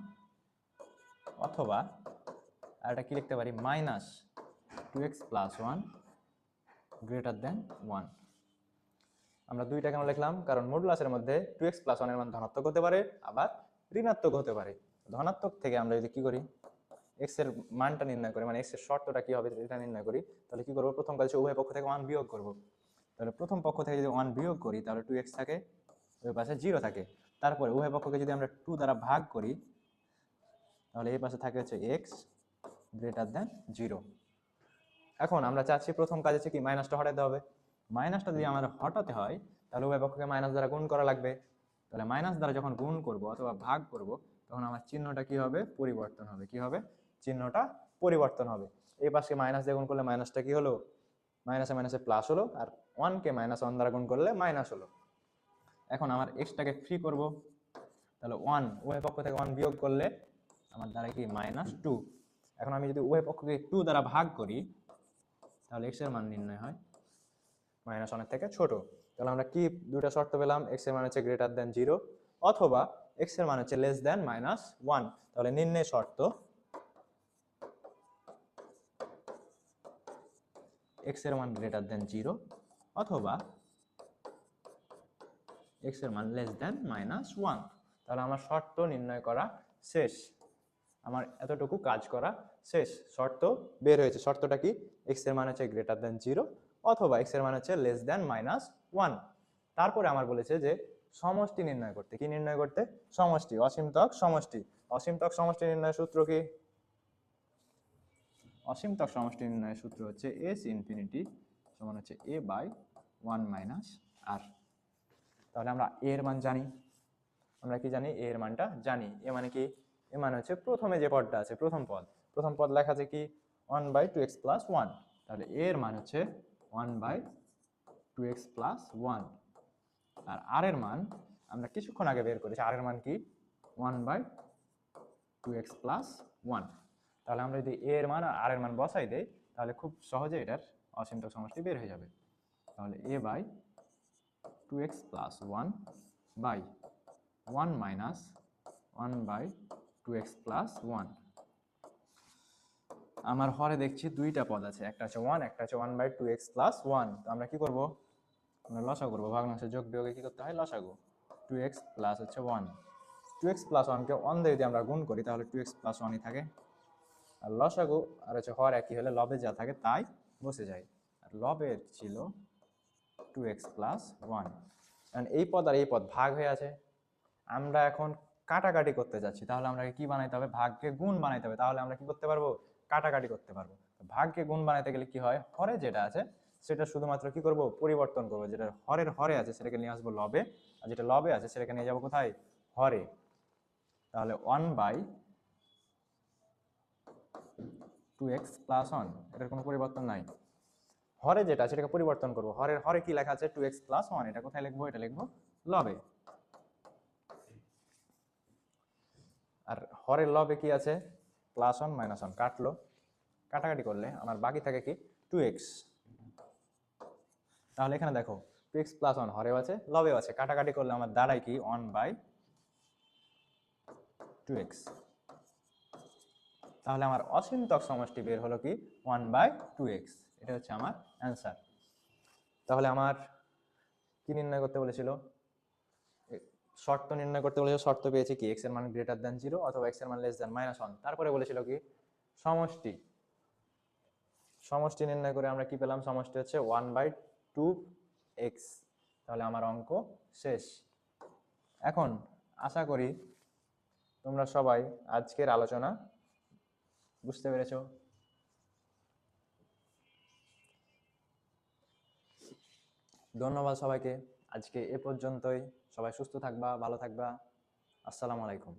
অথবা আর এটা কি লিখতে পারি, -2x প্লাস 1 গ্রেটার দেন 1। আমরা দুইটা কেন লিখলাম, কারণ মডুলাসের মধ্যে 2x প্লাস 1 এর মান ধনাত্মক হতে পারে, আবার ঋণাত্মক হতে পারে। ধনাত্মক থেকে আমরা যদি কি করি, x এর মানটা নির্ণয় করি, মানে x এর শর্তটা কি হবে এটা নির্ণয় করি, তাহলে কি করব, প্রথম কাজ হচ্ছে উভয় পক্ষ থেকে 1 বিয়োগ করব। তাহলে প্রথম পক্ষ থেকে যদি 1 বিয়োগ করি তাহলে 2x থাকে, ওই পাশে 0 থাকে। তারপরে উভয় পক্ষকে যদি আমরা 2 দ্বারা ভাগ করি তাহলে এই পাশে থাকে হচ্ছে x গ্রেটার দেন 0। এখন আমরা চাচ্ছি প্রথম কাজ হচ্ছে কি, মাইনাসটা হটাতে হবে। মাইনাসটা যদি আমাদের হটাতে হয় তাহলে উভয় পক্ষকে মাইনাস দ্বারা গুণ করা লাগবে। তাহলে মাইনাস দ্বারা যখন গুণ করব অথবা ভাগ করব তখন আমার চিহ্নটা কি হবে, পরিবর্তন হবে। কি হবে, চিহ্নটা পরিবর্তন হবে। এই পাশে মাইনাস দিয়ে গুণ করলে মাইনাসটা কি হলো, মাইনাসে মাইনাসে প্লাস হলো, আর 1 কে -1 দ্বারা গুণ করলে মাইনাস হলো। এখন আমার এক্সটাকে ফ্রি করব, তাহলে 1 উভয় পক্ষ থেকে 1 বিয়োগ করলে আমার দ্বারা কি -2। এখন আমি যদি উভয় পক্ষকে 2 দ্বারা ভাগ করি তাহলে x এর মান নির্ণয় হয় -1 এর থেকে ছোট। তাহলে আমরা কি দুটো শর্ত পেলাম, x এর মান হচ্ছে গ্রেটার দেন 0 অথবা x এর মান হচ্ছে লেস দেন -1। তাহলে নির্ণয় শর্ত x এর মান গ্রেটার দেন 0 অথবা x এর মান লেস দেন -1। তাহলে আমার শর্ত নির্ণয় করা শেষ, আমার এতটুকু কাজ করা শেষ। শর্ত বের হয়েছে। শর্তটা কি, x এর মান হচ্ছে গ্রেটার দেন 0 অথবা x এর মান হচ্ছে লেস দেন -1। তারপরে আমার বলেছে যে সমষ্টি নির্ণয় করতে। কি নির্ণয় করতে, সমষ্টি, অসীমতক সমষ্টি। অসীমতক সমষ্টি নির্ণয়ের সূত্র কি, অসীমতক সমষ্টি নির্ণয়ের সূত্র হচ্ছে s ইনফিনিটি সমান হচ্ছে a/1 - r। তাহলে আমরা a এর মান জানি, আমরা কি জানি, a এর মানটা জানি। এ মানে কি, এ মানে হচ্ছে প্রথমে যে পদটা আছে, প্রথম পদ লেখা আছে কি 1/2x প্লাস 1। তাহলে a এর মান হচ্ছে 1/2x প্লাস 1। আর r এর মান আমরা কিছুক্ষণ আগে বের করেছি, r এর মান কি 1/2x প্লাস 1। তাহলে আমরা যদি a এর মান আর r এর মান বসাই দেই তাহলে খুব সহজে এটার অসীমতক সমষ্টি বের হয়ে যাবে। তাহলে a/2x plus 1 by 1 minus 1/2x plus 1। আমার হরে দেখছি দুইটা পদ আছে, একটা হচ্ছে 1, একটা হচ্ছে 1/2x প্লাস 1। তো আমরা কি করব, আমরা লসাগু করব। ভগ্নাংশের যোগ বিয়োগে কি করতে হয়, লসাগু। 2x প্লাস হচ্ছে 1, 2x প্লাস 1 কে 1 দিয়ে যদি আমরা গুণ করি তাহলে 2x প্লাস 1ই থাকে। আর লসাগু আর হচ্ছে হর একই হলে লবে যা থাকে তাই বসে যায়। আর লবের ছিল 2x প্লাস 1। কারণ এই পদ আর এই পদ ভাগ হয়ে আছে, আমরা এখন কাটাকাটি করতে যাচ্ছি। তাহলে আমরা কি বানাইতে হবে, ভাগকে গুণ বানাইতে হবে। তাহলে আমরা কি করতে পারবো, কাটাকাটি করতে পারবো। ভাগকে গুণ বানাইতে গেলে কি হয়, হরে যেটা আছে সেটা শুধুমাত্র কি করব, পরিবর্তন করবো। যেটা হরের হরে আছে সেটাকে নিয়ে আসবো লবে, আর আর যেটা লবে আছে সেটাকে নিয়ে যাবো কোথায়, হরে। তাহলে 1/2x প্লাস 1, এটার কোনো পরিবর্তন নাই। হরে যেটা সেটাকে পরিবর্তন করবো, হরের হরে কি লেখা আছে 2x প্লাস 1, এটা কোথায় লিখবো, এটা লিখবো লবে। আর হরের লবে কি আছে, প্লাস 1 মাইনাস 1 কাটলো, কাটাকাটি করলে আমার বাকি থাকে কি 2x। তাহলে এখানে দেখো 2x প্লাস 1 হরেও আছে লবেও আছে, কাটাকাটি করলে আমার দাঁড়ায় কি 1/2x। তাহলে আমার অসীমতক সমষ্টি বের হলো কি 1/2x, এটা হচ্ছে আমার অ্যান্সার। তাহলে আমার কি নির্ণয় করতে বলেছিল, শর্ত নির্ণয় করতে বলেছিল, শর্ত পেয়েছি কি x এর মান গ্রেটার দ্যান 0 অথবা x এর মান লেস দ্যান -1। তারপরে বলেছিল কি সমষ্টি, সমষ্টি নির্ণয় করে আমরা কি পেলাম, সমষ্টি হচ্ছে 1/2x। তাহলে আমার অঙ্ক শেষ। এখন আশা করি তোমরা সবাই আজকের আলোচনা বুঝতে পেরেছো। ধন্যবাদ সবাইকে, আজকে এ পর্যন্তই। সবাই সুস্থ থাকবা, ভালো থাকবা। আসসালামু আলাইকুম।